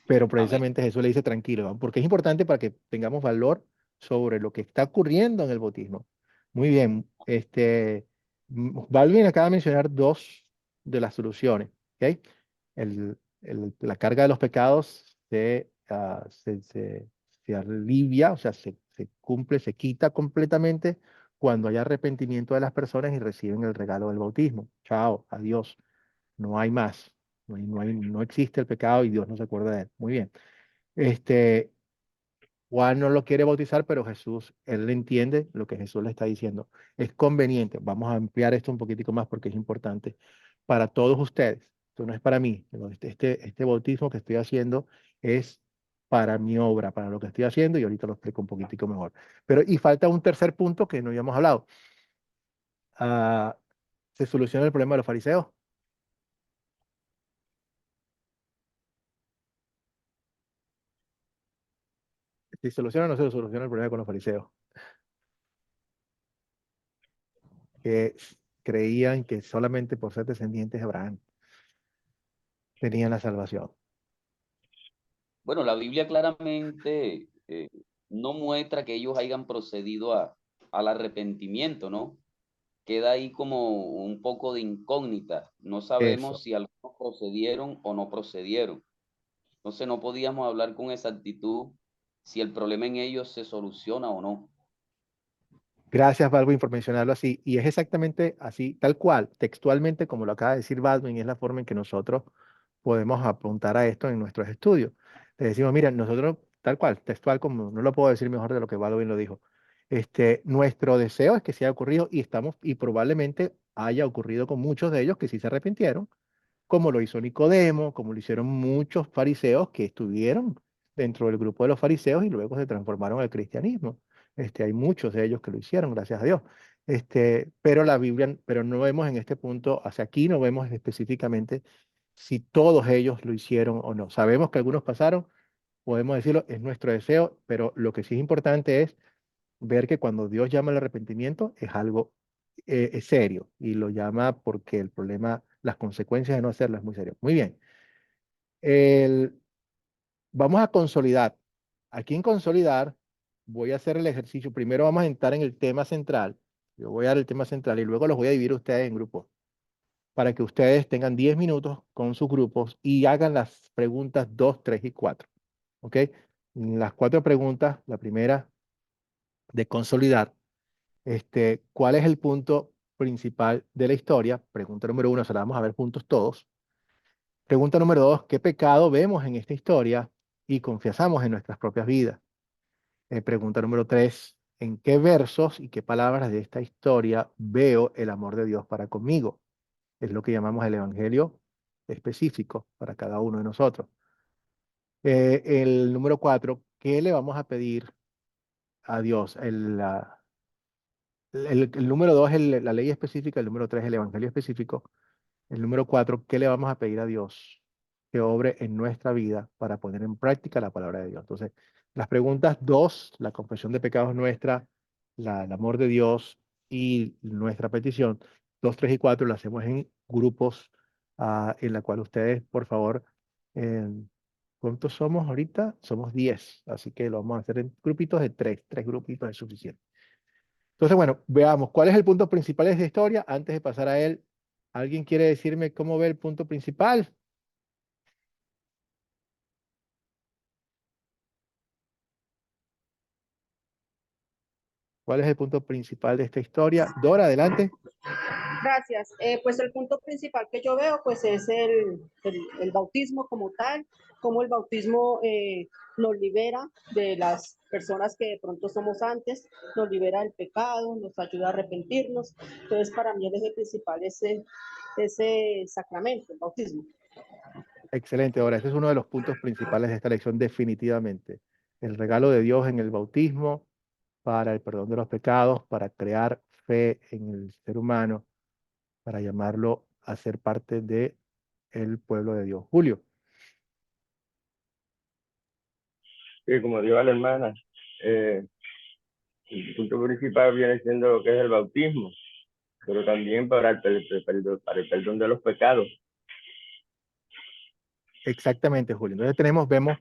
A: Pero
H: amén.
A: precisamente Jesús le dice, tranquilo, ¿no? Porque es importante para que tengamos valor sobre lo que está ocurriendo en el bautismo. Muy bien, Balvin acaba de mencionar dos de las soluciones, ¿ok? La carga de los pecados se alivia, o sea, se cumple, se quita completamente cuando hay arrepentimiento de las personas y reciben el regalo del bautismo. Chao, adiós, no hay más. No existe el pecado y Dios no se acuerda de él. Muy bien. Este, Juan no lo quiere bautizar, pero Jesús, él entiende lo que Jesús le está diciendo. Es conveniente. Vamos a ampliar esto un poquitico más porque es importante para todos ustedes. Esto no es para mí. Pero este bautismo que estoy haciendo es para mi obra, para lo que estoy haciendo, y ahorita lo explico un poquitico mejor. Y falta un tercer punto que no habíamos hablado. Ah, ¿Se soluciona el problema de los fariseos? ¿Se soluciona o no se soluciona el problema con los fariseos? Que creían que solamente por ser descendientes de Abraham tenían la salvación.
H: Bueno, la Biblia claramente no muestra que ellos hayan procedido al arrepentimiento, ¿no? Queda ahí como un poco de incógnita. No sabemos
A: Eso.
H: si algunos procedieron o no procedieron. Entonces no podíamos hablar con exactitud si el problema en ellos se soluciona o no.
A: Gracias, Baldwin, por mencionarlo así. Y es exactamente así, tal cual, textualmente, como lo acaba de decir Baldwin, y es la forma en que nosotros podemos apuntar a esto en nuestros estudios. Le decimos, mira, nosotros, tal cual, textual, como no lo puedo decir mejor de lo que Baldwin lo dijo. Nuestro deseo es que sí haya ocurrido y probablemente haya ocurrido con muchos de ellos que sí se arrepintieron, como lo hizo Nicodemo, como lo hicieron muchos fariseos que estuvieron dentro del grupo de los fariseos y luego se transformaron al cristianismo. Hay muchos de ellos que lo hicieron, gracias a Dios. Pero la Biblia, pero no vemos en este punto, hacia aquí no vemos específicamente si todos ellos lo hicieron o no. Sabemos que algunos pasaron, podemos decirlo, es nuestro deseo, pero lo que sí es importante es ver que cuando Dios llama al arrepentimiento es algo es serio y lo llama porque el problema, las consecuencias de no hacerlo es muy serio. Muy bien. El- Vamos a consolidar. Aquí en consolidar voy a hacer el ejercicio. Primero vamos a entrar en el tema central. Yo voy a dar el tema central y luego los voy a dividir a ustedes en grupos para que ustedes tengan 10 minutos con sus grupos y hagan las preguntas 2, 3 y 4. ¿Ok? Las cuatro preguntas, la primera de consolidar. ¿Cuál es el punto principal de la historia? Pregunta número 1, se la vamos a ver juntos todos. Pregunta número 2, ¿qué pecado vemos en esta historia y confesamos en nuestras propias vidas? Pregunta número 3, ¿en qué versos y qué palabras de esta historia veo el amor de Dios para conmigo? Es lo que llamamos el evangelio específico para cada uno de nosotros. El número 4, ¿qué le vamos a pedir a Dios? El número 2 es la ley específica, el número 3 es el evangelio específico. El número 4, ¿qué le vamos a pedir a Dios que obre en nuestra vida para poner en práctica la palabra de Dios? Entonces, las preguntas 2, la confesión de pecados nuestra, el amor de Dios y nuestra petición, 2, 3 y 4 las hacemos en grupos en la cual ustedes, por favor, eh, ¿cuántos somos ahorita? Somos 10, así que lo vamos a hacer en grupitos de 3, 3 grupitos es suficiente. Entonces, bueno, veamos, ¿cuál es el punto principal de esta historia? Antes de pasar a él, ¿alguien quiere decirme cómo ve el punto principal? ¿Cuál es el punto principal de esta historia? Dora, adelante.
C: Gracias. Pues el punto principal que yo veo pues es el bautismo como tal, cómo el bautismo nos libera de las personas que de pronto somos antes, nos libera del pecado, nos ayuda a arrepentirnos. Entonces para mí el eje principal es ese sacramento, el bautismo.
A: Excelente, Dora. Ese es uno de los puntos principales de esta lección, definitivamente. El regalo de Dios en el bautismo para el perdón de los pecados, para crear fe en el ser humano, para llamarlo a ser parte de el pueblo de Dios. Julio.
E: Sí, como dijo la hermana, el punto principal viene siendo lo que es el bautismo, pero también para para el perdón de los pecados.
A: Exactamente, Julio. Entonces vemos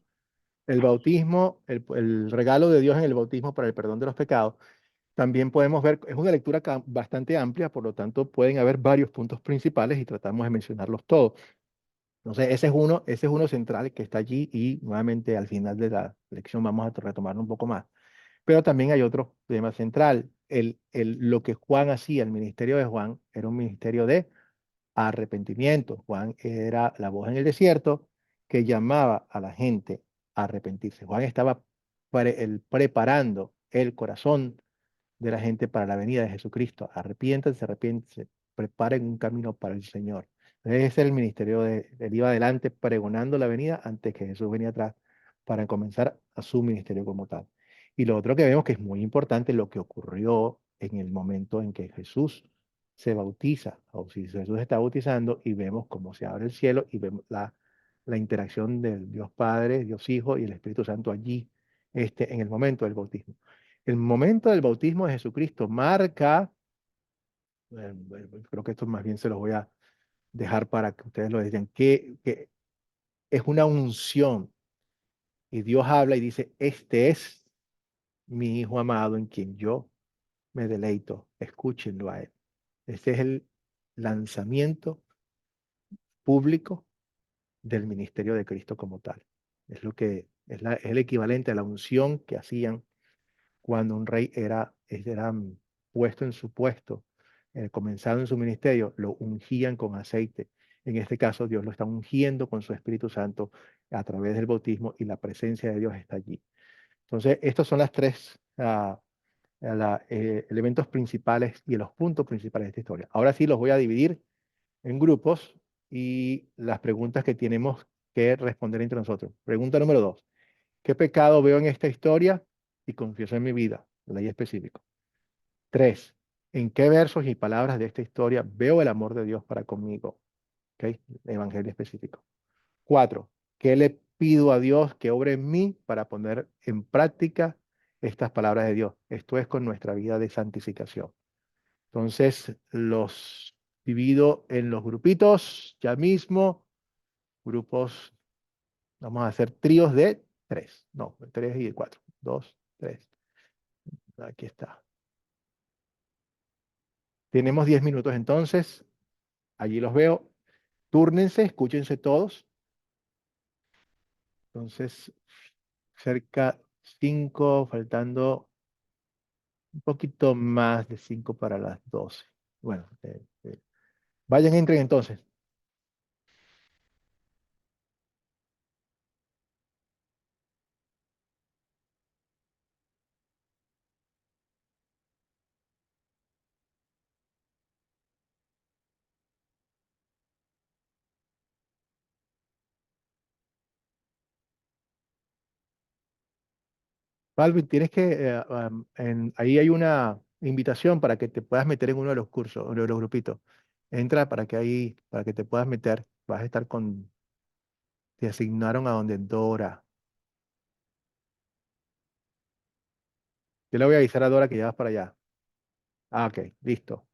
A: el bautismo, el regalo de Dios en el bautismo para el perdón de los pecados. También podemos ver, es una lectura bastante amplia, por lo tanto pueden haber varios puntos principales y tratamos de mencionarlos todos. Entonces, ese es uno central que está allí y nuevamente al final de la lección vamos a retomarlo un poco más. Pero también hay otro tema central. Lo que Juan hacía, el ministerio de Juan, era un ministerio de arrepentimiento. Juan era la voz en el desierto que llamaba a la gente a arrepentirse. Juan estaba preparando el corazón de la gente para la venida de Jesucristo. Arrepiéntanse, arrepiéntanse, preparen un camino para el Señor. Ese es el ministerio él iba adelante pregonando la venida antes que Jesús venía atrás para comenzar a su ministerio como tal. Y lo otro que vemos que es muy importante, lo que ocurrió en el momento en que Jesús se bautiza, o si Jesús está bautizando y vemos cómo se abre el cielo y vemos la interacción del Dios Padre, Dios Hijo y el Espíritu Santo allí, en el momento del bautismo. El momento del bautismo de Jesucristo marca, creo que esto más bien se los voy a dejar para que ustedes lo digan, que es una unción y Dios habla y dice, este es mi Hijo amado en quien yo me deleito, escúchenlo a él. Este es el lanzamiento público del ministerio de Cristo como tal. Es lo que es el equivalente a la unción que hacían cuando un rey era puesto en su puesto, comenzado en su ministerio, lo ungían con aceite. En este caso, Dios lo está ungiendo con su Espíritu Santo a través del bautismo y la presencia de Dios está allí. Entonces, estos son las tres elementos principales y los puntos principales de esta historia. Ahora sí los voy a dividir en grupos y las preguntas que tenemos que responder entre nosotros. Pregunta número 2. ¿Qué pecado veo en esta historia y confieso en mi vida? Ley específica. 3. ¿En qué versos y palabras de esta historia veo el amor de Dios para conmigo? ¿Ok? Evangelio específico. 4. ¿Qué le pido a Dios que obre en mí para poner en práctica estas palabras de Dios? Esto es con nuestra vida de santificación. Entonces, los divido en los grupitos ya mismo. Grupos, vamos a hacer tríos de 3. No, 3 y 4. 2, 3. Aquí está. Tenemos 10 minutos entonces. Allí los veo. Túrnense, escúchense todos. Entonces, cerca 5, faltando un poquito más de 5 para las 12. Bueno, vayan, entren entonces. Balvin, tienes que, ahí hay una invitación para que te puedas meter en uno de los cursos, uno de los grupitos. Entra para que ahí, para que te puedas meter. Vas a estar con, te asignaron a donde Dora. Yo le voy a avisar a Dora que ya vas para allá. Ah, ok, listo.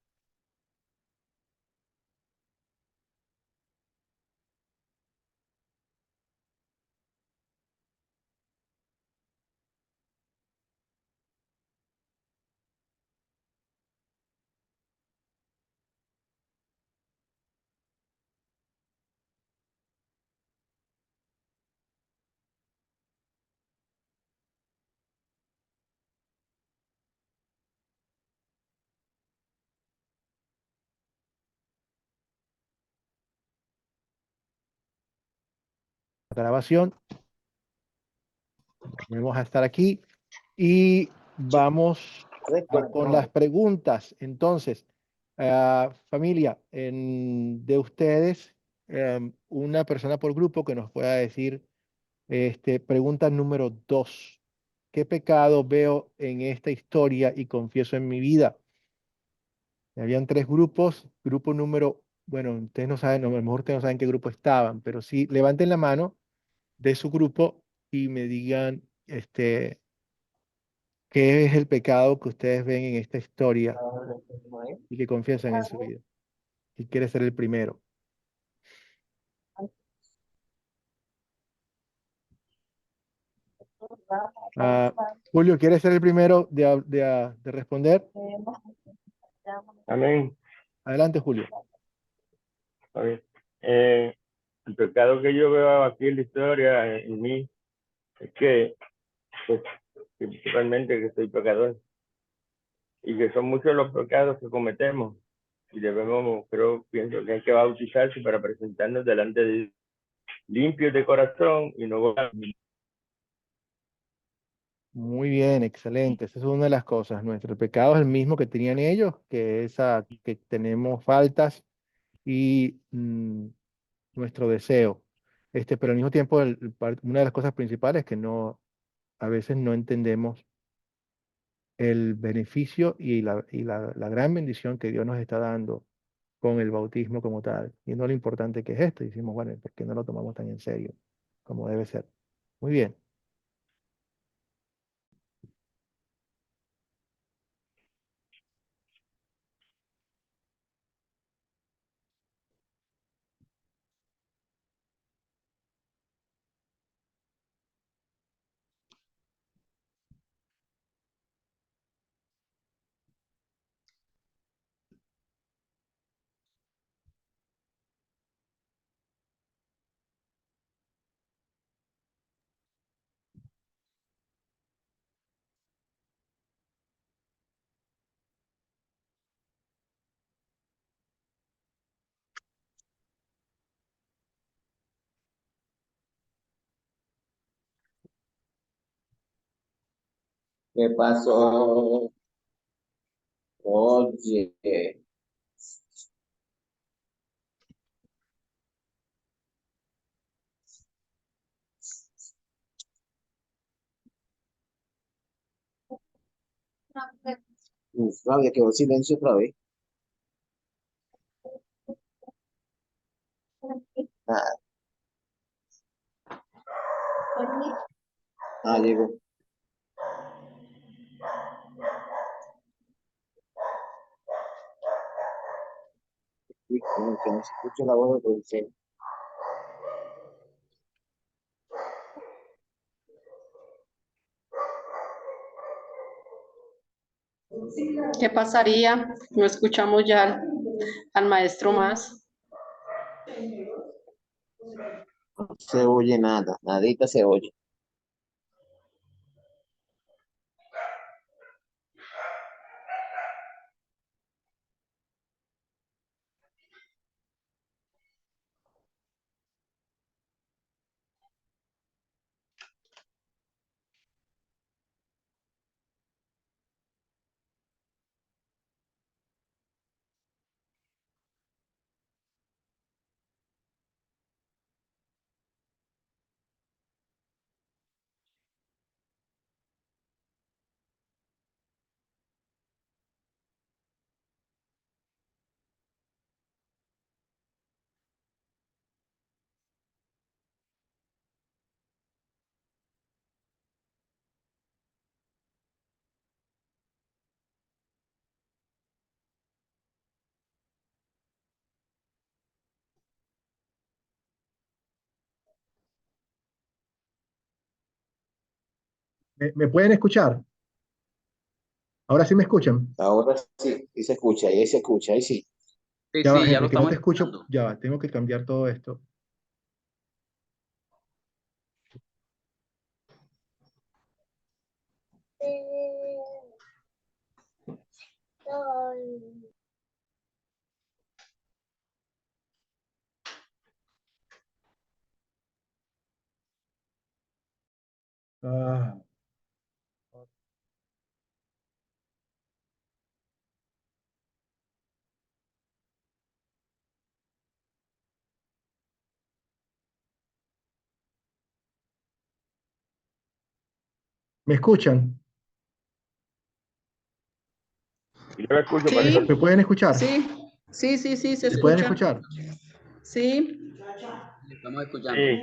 A: La grabación. Vamos a estar aquí y vamos con las preguntas. Entonces, familia, de ustedes, una persona por grupo que nos pueda decir, pregunta número 2. ¿Qué pecado veo en esta historia y confieso en mi vida? Habían 3 grupos. Grupo número, bueno, ustedes no saben, a lo mejor ustedes no saben qué grupo estaban, pero sí, levanten la mano de su grupo y me digan, ¿qué es el pecado que ustedes ven en esta historia y que confiesan en su vida? ¿Y quiere ser el primero? Ah, Julio, ¿quieres ser el primero de responder?
E: Amén.
A: Adelante, Julio.
E: Amén. El pecado que yo veo aquí en la historia, en mí, es que, pues, principalmente que soy pecador y que son muchos los pecados que cometemos y debemos, pienso que hay que bautizarse para presentarnos delante de Dios limpios de corazón y no.
A: Muy bien, excelente. Esa es una de las cosas. Nuestro pecado es el mismo que tenían ellos, que es que tenemos faltas y nuestro deseo. Pero al mismo tiempo, una de las cosas principales es que a veces no entendemos el beneficio y la gran bendición que Dios nos está dando con el bautismo como tal, y no lo importante que es esto. Y decimos, bueno, ¿por qué no lo tomamos tan en serio como debe ser? Muy bien.
I: ¿Qué pasó? Oye, Claudia, quedó silencio otra vez. Nada. Ah, llegó. Uy, que no se escucha la voz de producción.
C: ¿Qué pasaría? No escuchamos ya al maestro más.
I: No se oye nada, nadita se oye.
A: ¿Me pueden escuchar? ¿Ahora sí me escuchan?
I: Ahora sí, sí se escucha, ahí se escucha, ahí sí.
H: Sí,
A: Ya va,
H: sí, ya lo
A: Henry, que no
H: estamos
A: te escucho.
H: escuchando.
A: Ya va, tengo que cambiar todo esto. Ah, ¿me escuchan?
E: Y yo lo escucho,
C: Sí,
E: pastor.
A: ¿Me pueden escuchar?
C: sí, se
A: ¿Me pueden
C: escucha.
A: escuchar?
C: Sí,
H: Estamos escuchando.
E: Sí.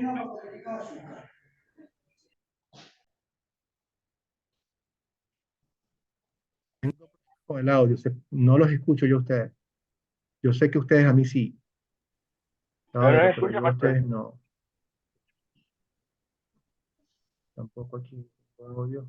A: Con el audio, no los escucho yo a ustedes. Yo sé que ustedes a mí sí,
E: No, no
A: pero
E: escucha,
A: yo a
E: pastor.
A: ustedes no. Tampoco aquí. Audio.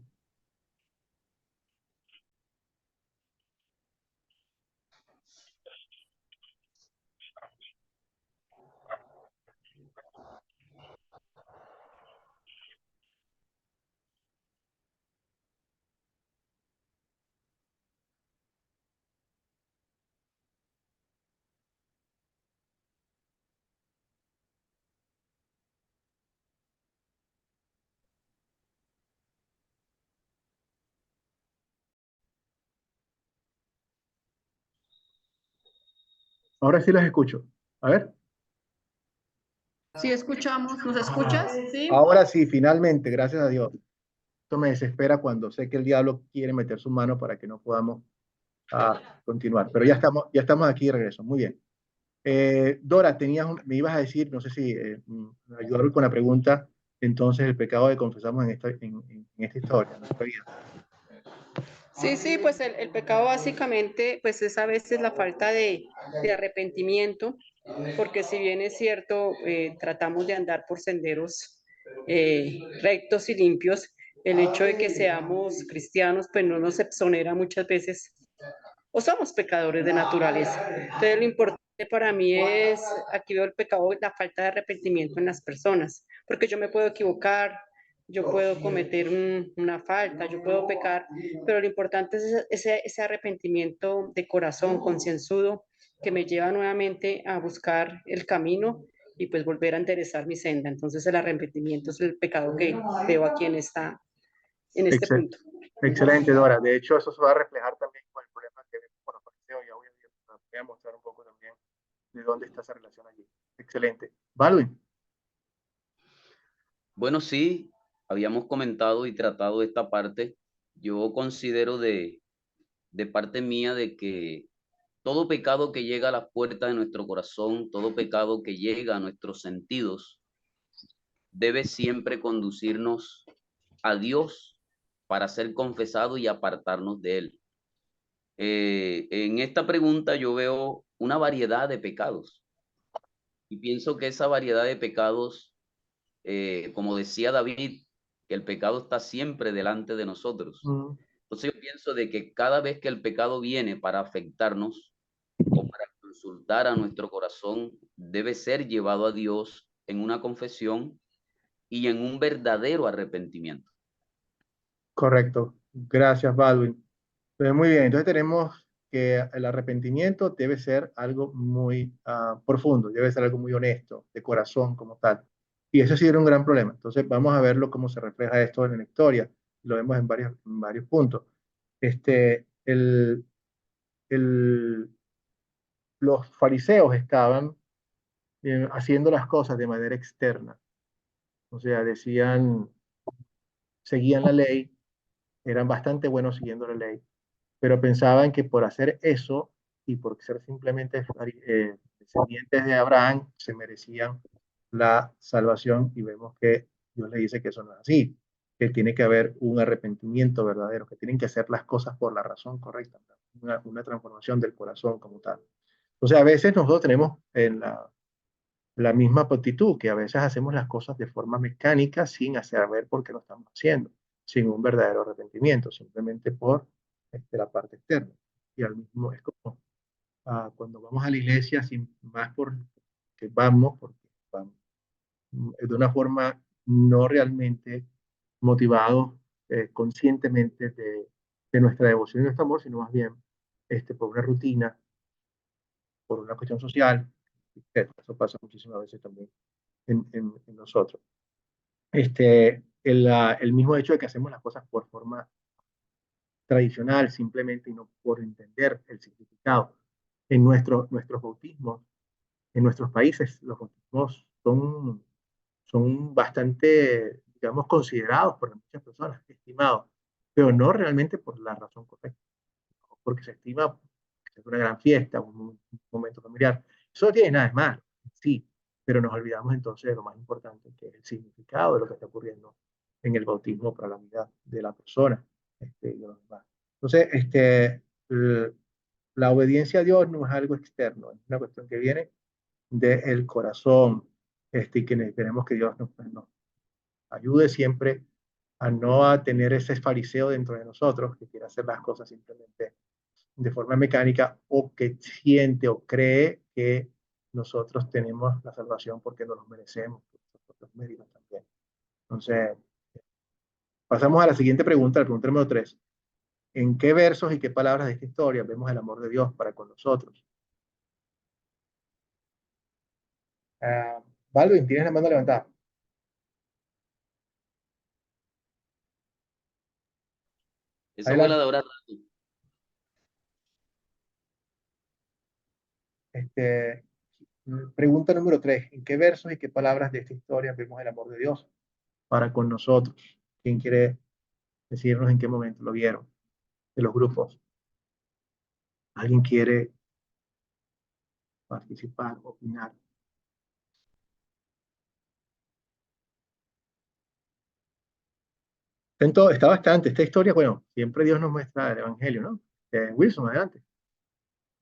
A: Ahora sí las escucho. A ver.
C: sí escuchamos. ¿Nos escuchas? Sí.
A: Ahora sí, finalmente, gracias a Dios. Esto me desespera cuando sé que el diablo quiere meter su mano para que no podamos continuar. Pero ya estamos aquí de regreso. Muy bien. Dora, me ibas a decir, no sé si ayudar con la pregunta, entonces el pecado que confesamos en esta historia, en nuestra vida.
C: Sí, pues el pecado básicamente pues es a veces la falta de arrepentimiento, porque si bien es cierto, tratamos de andar por senderos rectos y limpios, el hecho de que seamos cristianos pues no nos exonera muchas veces o somos pecadores de naturaleza. Entonces lo importante para mí es, aquí veo el pecado, la falta de arrepentimiento en las personas, porque yo me puedo equivocar, yo puedo cometer una falta, yo puedo pecar, pero lo importante es ese arrepentimiento de corazón, concienzudo, que me lleva nuevamente a buscar el camino y pues volver a enderezar mi senda. Entonces el arrepentimiento es el pecado que veo aquí en este
A: Excel-
C: punto.
A: Excelente, Dora. De hecho, eso se va a reflejar también con el problema que vemos con los fariseos. Ya voy a mostrar un poco también de dónde está esa relación allí. Excelente. Baldwin.
H: Bueno, sí, habíamos comentado y tratado esta parte. Yo considero de parte mía de que todo pecado que llega a las puertas de nuestro corazón, todo pecado que llega a nuestros sentidos, debe siempre conducirnos a Dios para ser confesado y apartarnos de Él. En esta pregunta yo veo una variedad de pecados y pienso que esa variedad de pecados, como decía David, que el pecado está siempre delante de nosotros.
A: Mm.
H: Entonces yo pienso de que cada vez que el pecado viene para afectarnos o para consultar a nuestro corazón, debe ser llevado a Dios en una confesión y en un verdadero arrepentimiento.
A: Correcto. Gracias, Baldwin. Pues muy bien, entonces tenemos que el arrepentimiento debe ser algo muy profundo, debe ser algo muy honesto, de corazón como tal. Y eso sí era un gran problema. Entonces vamos a verlo cómo se refleja esto en la historia. Lo vemos en varios puntos. Este, el- los fariseos estaban haciendo las cosas de manera externa. O sea, seguían la ley, eran bastante buenos siguiendo la ley, pero pensaban que por hacer eso y por ser simplemente descendientes de Abraham, se merecían la salvación y vemos que Dios le dice que eso no es así, que tiene que haber un arrepentimiento verdadero, que tienen que hacer las cosas por la razón correcta, una transformación del corazón como tal. O sea, a veces nosotros tenemos en la misma actitud, que a veces hacemos las cosas de forma mecánica sin saber por qué lo estamos haciendo. sin un verdadero arrepentimiento, simplemente por la parte externa. Y al mismo es como cuando vamos a la iglesia, sin más por que vamos, porque vamos de una forma no realmente motivados conscientemente de nuestra devoción y nuestro amor, sino más bien por una rutina, por una cuestión social. Eso pasa muchísimas veces también en nosotros. El mismo hecho de que hacemos las cosas por forma tradicional, simplemente y no por entender el significado. En nuestros bautismos, en nuestros países, los bautismos son bastante, digamos, considerados por muchas personas, estimados, pero no realmente por la razón correcta, porque se estima que es una gran fiesta, un momento familiar. Eso no tiene nada de malo, sí, pero nos olvidamos entonces de lo más importante, que es el significado de lo que está ocurriendo en el bautismo para la vida de la persona y de los demás. Entonces, la obediencia a Dios no es algo externo, es una cuestión que viene del corazón, y que queremos que Dios nos ayude siempre a no a tener ese fariseo dentro de nosotros que quiere hacer las cosas simplemente de forma mecánica o que siente o cree que nosotros tenemos la salvación porque nos lo merecemos, por nuestros propios méritos también. Entonces, pasamos a la siguiente pregunta, la pregunta número 3. ¿En qué versos y qué palabras de esta historia vemos el amor de Dios para con nosotros? Balvin, tienes la mano levantada.
H: Esa fue la
A: Adelante.
H: de ahora.
A: Pregunta número 3. ¿En qué versos y qué palabras de esta historia vemos el amor de Dios para con nosotros? ¿Quién quiere decirnos en qué momento lo vieron? De los grupos. ¿Alguien quiere participar, opinar? Está bastante. Esta historia, bueno, siempre Dios nos muestra el Evangelio, ¿no? Wilson, adelante.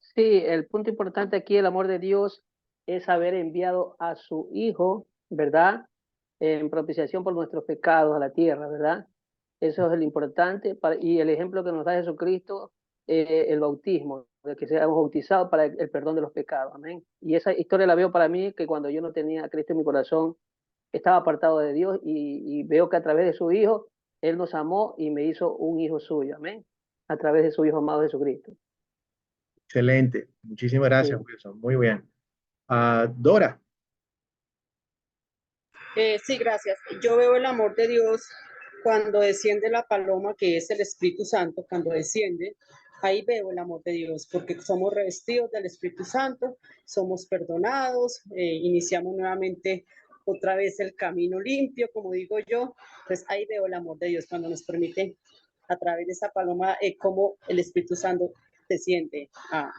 G: Sí, el punto importante aquí, el amor de Dios, es haber enviado a su Hijo, ¿verdad? En propiciación por nuestros pecados a la tierra, ¿verdad? Eso es el importante. Y el ejemplo que nos da Jesucristo, el bautismo, de que seamos bautizados para el perdón de los pecados. Amén. Y esa historia la veo para mí que cuando yo no tenía a Cristo en mi corazón, estaba apartado de Dios y veo que a través de su Hijo, Él nos amó y me hizo un hijo suyo. Amén. A través de su Hijo amado Jesucristo.
A: Excelente. Muchísimas gracias,
G: Sí.
A: Wilson. Muy bien. Dora.
C: Sí, gracias. Yo veo el amor de Dios cuando desciende la paloma, que es el Espíritu Santo, cuando desciende, ahí veo el amor de Dios, porque somos revestidos del Espíritu Santo, somos perdonados, iniciamos nuevamente otra vez el camino limpio, como digo yo. Pues ahí veo el amor de Dios cuando nos permite a través de esa paloma cómo el Espíritu Santo desciende a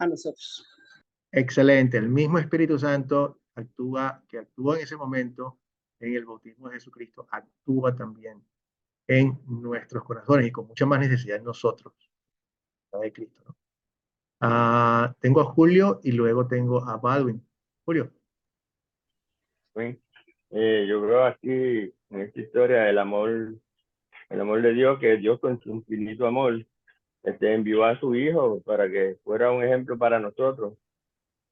C: nosotros.
A: Excelente. El mismo Espíritu Santo que actúa en ese momento en el bautismo de Jesucristo, actúa también en nuestros corazones y con mucha más necesidad en nosotros, la de Cristo, ¿no? Tengo a Julio y luego tengo a Baldwin. Julio.
E: Sí. Yo veo aquí en esta historia el amor de Dios, que Dios con su infinito amor envió a su Hijo para que fuera un ejemplo para nosotros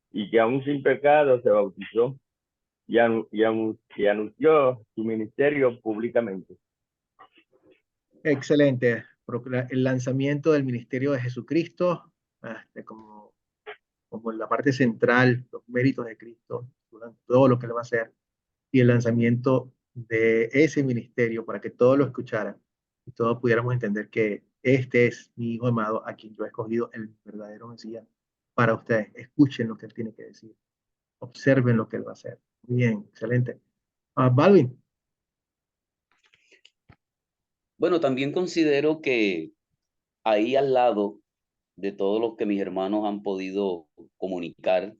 E: y que aún sin pecado se bautizó y anunció su ministerio públicamente.
A: Excelente. El lanzamiento del ministerio de Jesucristo, como la parte central, los méritos de Cristo, durante todo lo que Él va a hacer, y el lanzamiento de ese ministerio para que todos lo escucharan y todos pudiéramos entender que este es mi Hijo amado a quien yo he escogido, el verdadero Mesías para ustedes. Escuchen lo que Él tiene que decir. Observen lo que Él va a hacer. Bien, excelente. Balvin.
H: Bueno, también considero que ahí al lado de todo lo que mis hermanos han podido comunicar,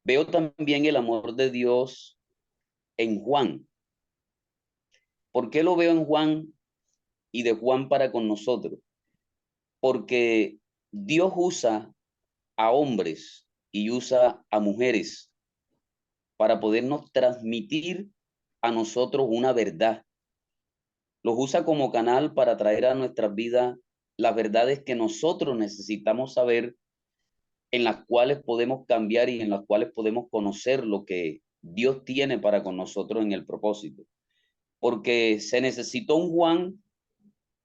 H: veo también el amor de Dios en Juan. ¿Por qué lo veo en Juan y de Juan para con nosotros? Porque Dios usa a hombres y usa a mujeres para podernos transmitir a nosotros una verdad. los usa como canal para traer a nuestras vidas las verdades que nosotros necesitamos saber, en las cuales podemos cambiar y en las cuales podemos conocer lo que Dios tiene para con nosotros en el propósito. Porque se necesitó un Juan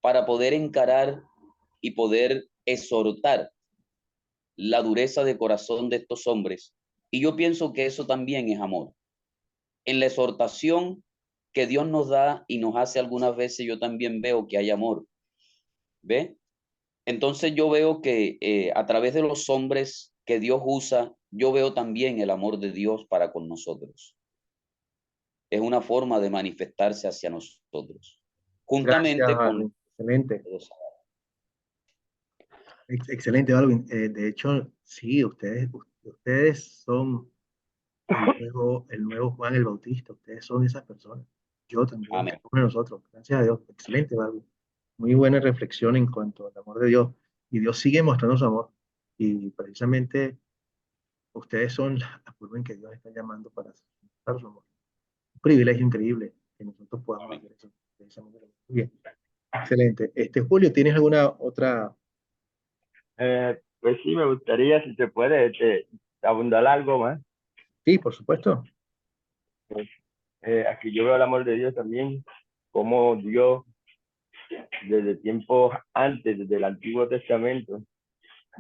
H: para poder encarar y poder exhortar la dureza de corazón de estos hombres. Y yo pienso que eso también es amor. En la exhortación que Dios nos da y nos hace algunas veces, yo también veo que hay amor. ¿Ve? Entonces yo veo que a través de los hombres que Dios usa, yo veo también el amor de Dios para con nosotros. Es una forma de manifestarse hacia nosotros, juntamente
A: Gracias,
H: con...
A: Balvin. Excelente. Excelente, Balvin. De hecho, sí, ustedes son el nuevo Juan el Bautista. Ustedes son esas personas. Yo también,
H: Amén.
A: somos de nosotros. Gracias a Dios. Excelente, Balvin. Muy buena reflexión en cuanto al amor de Dios. Y Dios sigue mostrando su amor. Y precisamente ustedes son la forma en que Dios está llamando para mostrar su amor. Un privilegio increíble que nosotros podamos hacer eso. Precisamente. Muy bien. Excelente. Julio, ¿tienes alguna otra?
E: Pues sí, me gustaría, si se puede, abundar algo más.
A: Sí, por supuesto.
E: Aquí yo veo el amor de Dios también, como Dios, desde tiempos antes, desde el Antiguo Testamento,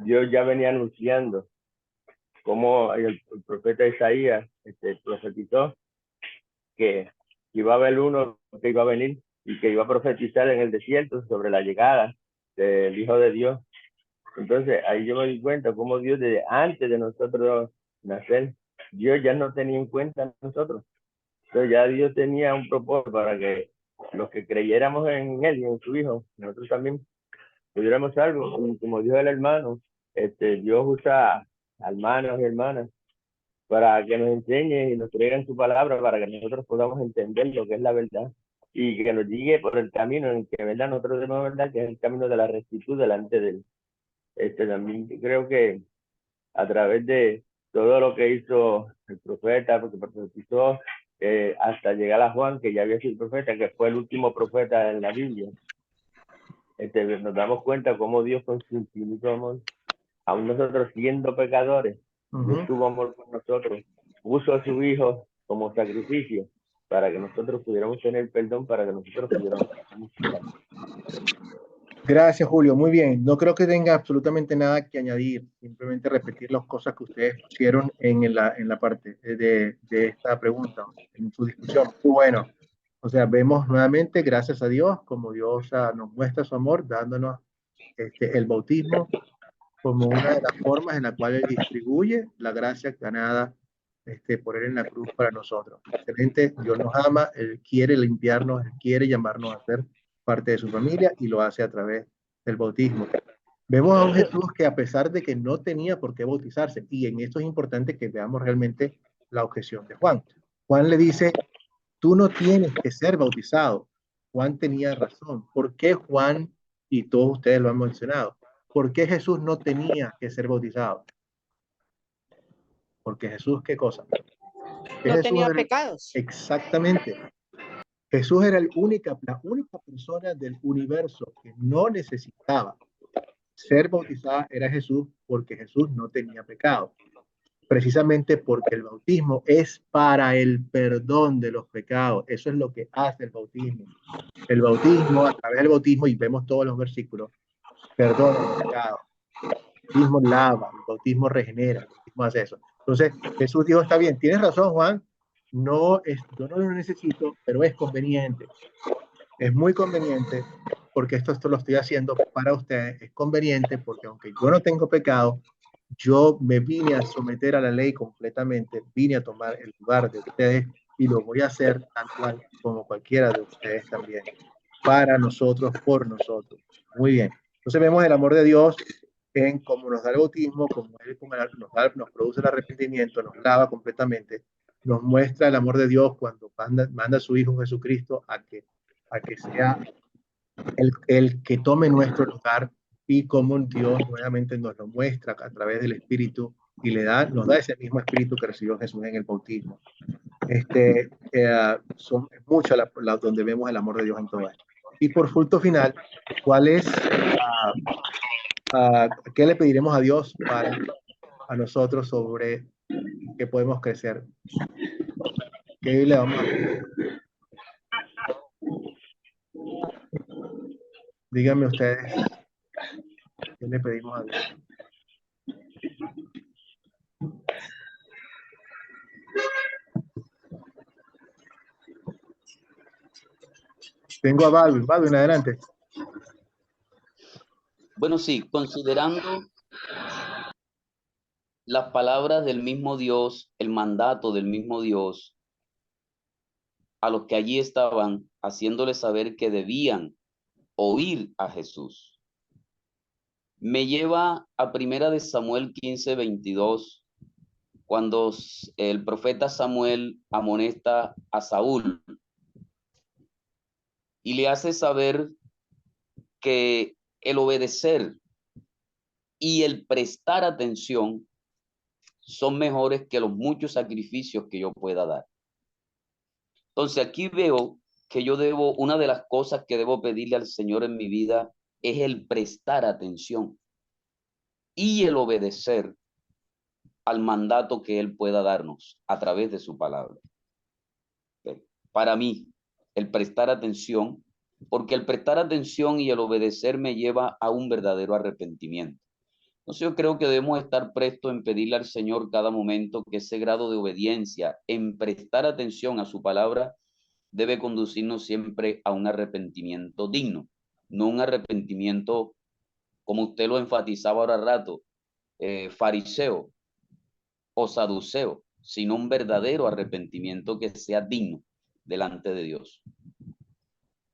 E: Dios ya venía anunciando como el profeta Isaías profetizó que iba a haber uno que iba a venir y que iba a profetizar en el desierto sobre la llegada del Hijo de Dios. Entonces ahí yo me di cuenta cómo Dios, desde antes de nosotros nacer, Dios ya no tenía en cuenta a nosotros. Entonces ya Dios tenía un propósito para que los que creyéramos en Él y en su Hijo, nosotros también pudiéramos algo. Como dijo el hermano, Dios usa hermanos y hermanas para que nos enseñe y nos traigan su palabra, para que nosotros podamos entender lo que es la verdad y que nos guíe por el camino en que, verdad, nosotros debemos, verdad, que es el camino de la rectitud delante de Él. También creo que a través de todo lo que hizo el profeta, porque profetizó hasta llegar a Juan, que ya había sido profeta, que fue el último profeta en la Biblia, nos damos cuenta cómo Dios, con su infinito amor, aún nosotros siendo pecadores, Dios tuvo amor por nosotros, puso a su Hijo como sacrificio para que nosotros pudiéramos tener perdón, para que nosotros pudiéramos.
A: Gracias, Julio. Muy bien. No creo que tenga absolutamente nada que añadir. Simplemente repetir las cosas que ustedes pusieron en la parte de esta pregunta, en su discusión. Muy bueno. O sea, vemos nuevamente, gracias a Dios, como Dios nos muestra su amor, dándonos el bautismo como una de las formas en la cual Él distribuye la gracia ganada por Él en la cruz para nosotros. Excelente. Dios nos ama, Él quiere limpiarnos, Él quiere llamarnos a ser parte de su familia y lo hace a través del bautismo. Vemos a un Jesús que, a pesar de que no tenía por qué bautizarse, y en esto es importante que veamos realmente la objeción de Juan. Juan le dice, tú no tienes que ser bautizado. Juan tenía razón. ¿Por qué Juan, y todos ustedes lo han mencionado, por qué Jesús no tenía que ser bautizado? Porque Jesús, ¿qué cosa?
J: No tenía pecados.
A: Exactamente. Jesús era la única persona del universo que no necesitaba ser bautizada, era Jesús, porque Jesús no tenía pecado. Precisamente porque el bautismo es para el perdón de los pecados. Eso es lo que hace el bautismo. El bautismo, a través del bautismo, y vemos todos los versículos, perdona los pecados. El bautismo lava, el bautismo regenera, el bautismo hace eso. Entonces Jesús dijo, está bien, tienes razón, Juan, yo no lo necesito, pero es conveniente. Es muy conveniente porque esto lo estoy haciendo para ustedes. Es conveniente porque aunque yo no tengo pecado, yo me vine a someter a la ley completamente, vine a tomar el lugar de ustedes y lo voy a hacer tal cual como cualquiera de ustedes también, para nosotros, por nosotros. Muy bien. Entonces vemos el amor de Dios en cómo nos da el bautismo, como Él nos produce el arrepentimiento, nos lava completamente, nos muestra el amor de Dios cuando manda a su Hijo Jesucristo a que sea el que tome nuestro lugar, y como Dios nuevamente nos lo muestra a través del Espíritu y nos da ese mismo Espíritu que recibió Jesús en el bautismo. Son muchas donde vemos el amor de Dios en todo esto. Y por fruto final, ¿cuál es, qué le pediremos a Dios para a nosotros sobre qué podemos crecer? ¿Qué le vamos a pedir? Díganme ustedes, ¿qué le pedimos a Dios? Tengo a Baldwin. Baldwin, adelante.
H: Bueno, sí, considerando las palabras del mismo Dios, el mandato del mismo Dios, a los que allí estaban, haciéndoles saber que debían oír a Jesús. Me lleva a 1 Samuel 15:22, cuando el profeta Samuel amonesta a Saúl y le hace saber que el obedecer y el prestar atención son mejores que los muchos sacrificios que yo pueda dar. Entonces aquí veo que una de las cosas que debo pedirle al Señor en mi vida es el prestar atención y el obedecer al mandato que Él pueda darnos a través de su palabra. Para mí, el prestar atención, porque el prestar atención y el obedecer me lleva a un verdadero arrepentimiento. Entonces yo creo que debemos estar prestos en pedirle al Señor cada momento que ese grado de obediencia, en prestar atención a su palabra, debe conducirnos siempre a un arrepentimiento digno, no un arrepentimiento, como usted lo enfatizaba ahora rato, fariseo o saduceo, sino un verdadero arrepentimiento que sea digno delante de Dios.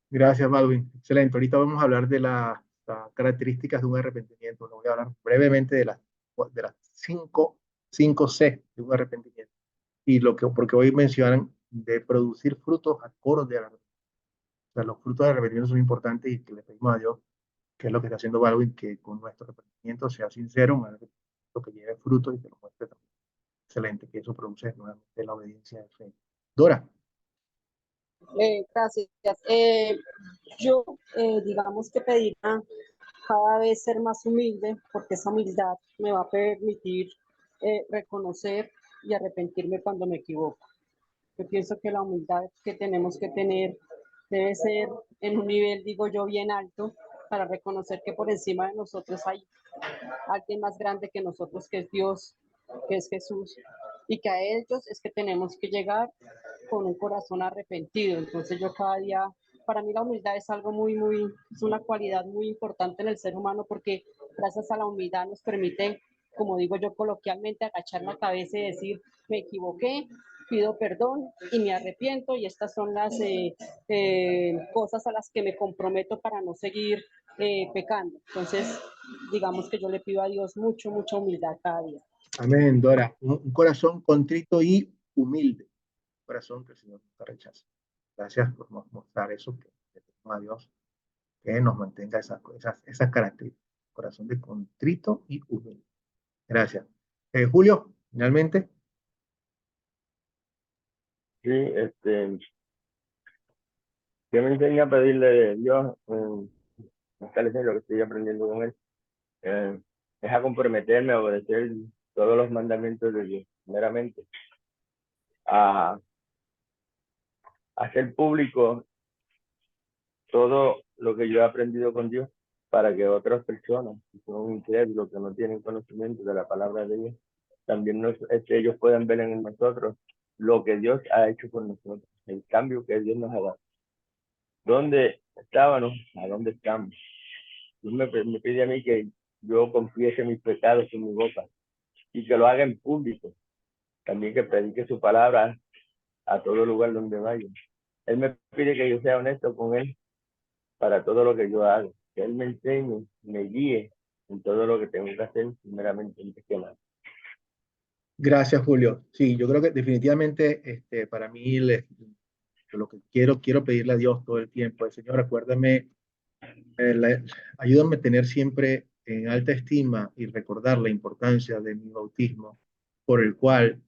A: Gracias, Baldwin. Excelente. Ahorita vamos a hablar de las características de un arrepentimiento. No voy a hablar brevemente de las 5C de un arrepentimiento. Y porque hoy mencionan de producir frutos acorde a la arrepentimiento. O sea, los frutos del arrepentimiento son importantes y que le pedimos a Dios, que es lo que está haciendo Baldwin, que con nuestro arrepentimiento sea sincero, un arrepentimiento que lleve frutos y que lo muestre también. Excelente, que eso produce nuevamente la obediencia de fe. Dora.
C: Gracias. Yo, digamos que pediría cada vez ser más humilde, porque esa humildad me va a permitir reconocer y arrepentirme cuando me equivoco. Yo pienso que la humildad que tenemos que tener debe ser en un nivel, digo yo, bien alto, para reconocer que por encima de nosotros hay alguien más grande que nosotros, que es Dios, que es Jesús, y que a ellos es que tenemos que llegar con un corazón arrepentido. Entonces yo cada día, para mí la humildad es algo es una cualidad muy importante en el ser humano, porque gracias a la humildad nos permite, como digo yo coloquialmente, agachar la cabeza y decir, me equivoqué, pido perdón y me arrepiento, y estas son las cosas a las que me comprometo para no seguir pecando. Entonces, digamos que yo le pido a Dios mucha humildad cada día.
A: Amén, Dora. Un corazón contrito y humilde. Corazón que el Señor nunca rechaza. Gracias por mostrar eso, que le pedimos a Dios que nos mantenga esas características. Corazón de contrito y humilde. Gracias. Julio, finalmente.
E: Sí, ¿qué me enseña a pedirle a Dios? Me está diciendo lo que estoy aprendiendo con él. Es a comprometerme a obedecer todos los mandamientos de Dios, primeramente. A hacer público todo lo que yo he aprendido con Dios, para que otras personas que son incrédulos, que no tienen conocimiento de la palabra de Dios, también ellos puedan ver en nosotros lo que Dios ha hecho con nosotros, el cambio que Dios nos ha dado. ¿Dónde estábamos? ¿A dónde estamos? Dios me pide a mí que yo confiese mis pecados en mi boca y que lo haga en público. También que predique su palabra a todo lugar donde vaya. Él me pide que yo sea honesto con él para todo lo que yo hago. Que él me enseñe, me guíe en todo lo que tengo que hacer, primeramente antes que nada.
A: Gracias, Julio. Sí, yo creo que definitivamente para mí lo que quiero pedirle a Dios todo el tiempo es, Señor, acuérdame, ayúdame a tener siempre en alta estima y recordar la importancia de mi bautismo, por el cual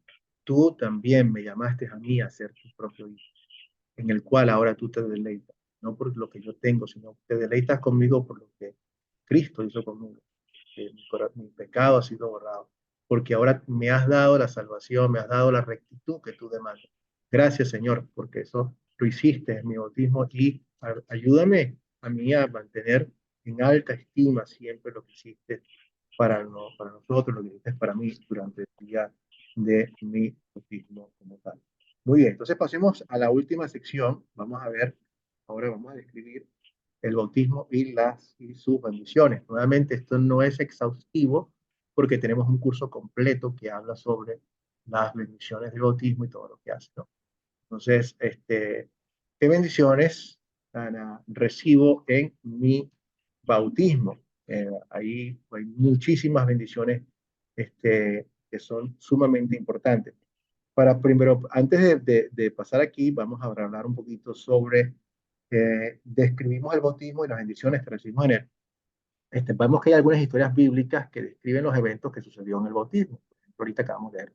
A: tú también me llamaste a mí a ser tu propio hijo, en el cual ahora tú te deleitas. no por lo que yo tengo, sino te deleitas conmigo por lo que Cristo hizo conmigo. Que mi pecado ha sido borrado, porque ahora me has dado la salvación, me has dado la rectitud que tú demandas. Gracias, Señor, porque eso lo hiciste en mi bautismo y ayúdame a mí a mantener en alta estima siempre lo que hiciste para nosotros, lo que hiciste para mí durante el día de mi bautismo como tal. Muy bien, entonces pasemos a la última sección. Vamos a ver, ahora vamos a describir el bautismo y sus bendiciones. Nuevamente, esto no es exhaustivo porque tenemos un curso completo que habla sobre las bendiciones del bautismo y todo lo que hace, ¿no? Entonces, ¿qué bendiciones, Ana, recibo en mi bautismo? Ahí hay muchísimas bendiciones que son sumamente importantes. Para primero, antes de pasar aquí, vamos a hablar un poquito sobre, describimos el bautismo y las bendiciones que recibimos en él. Vemos que hay algunas historias bíblicas que describen los eventos que sucedió en el bautismo. Por ejemplo, ahorita acabamos de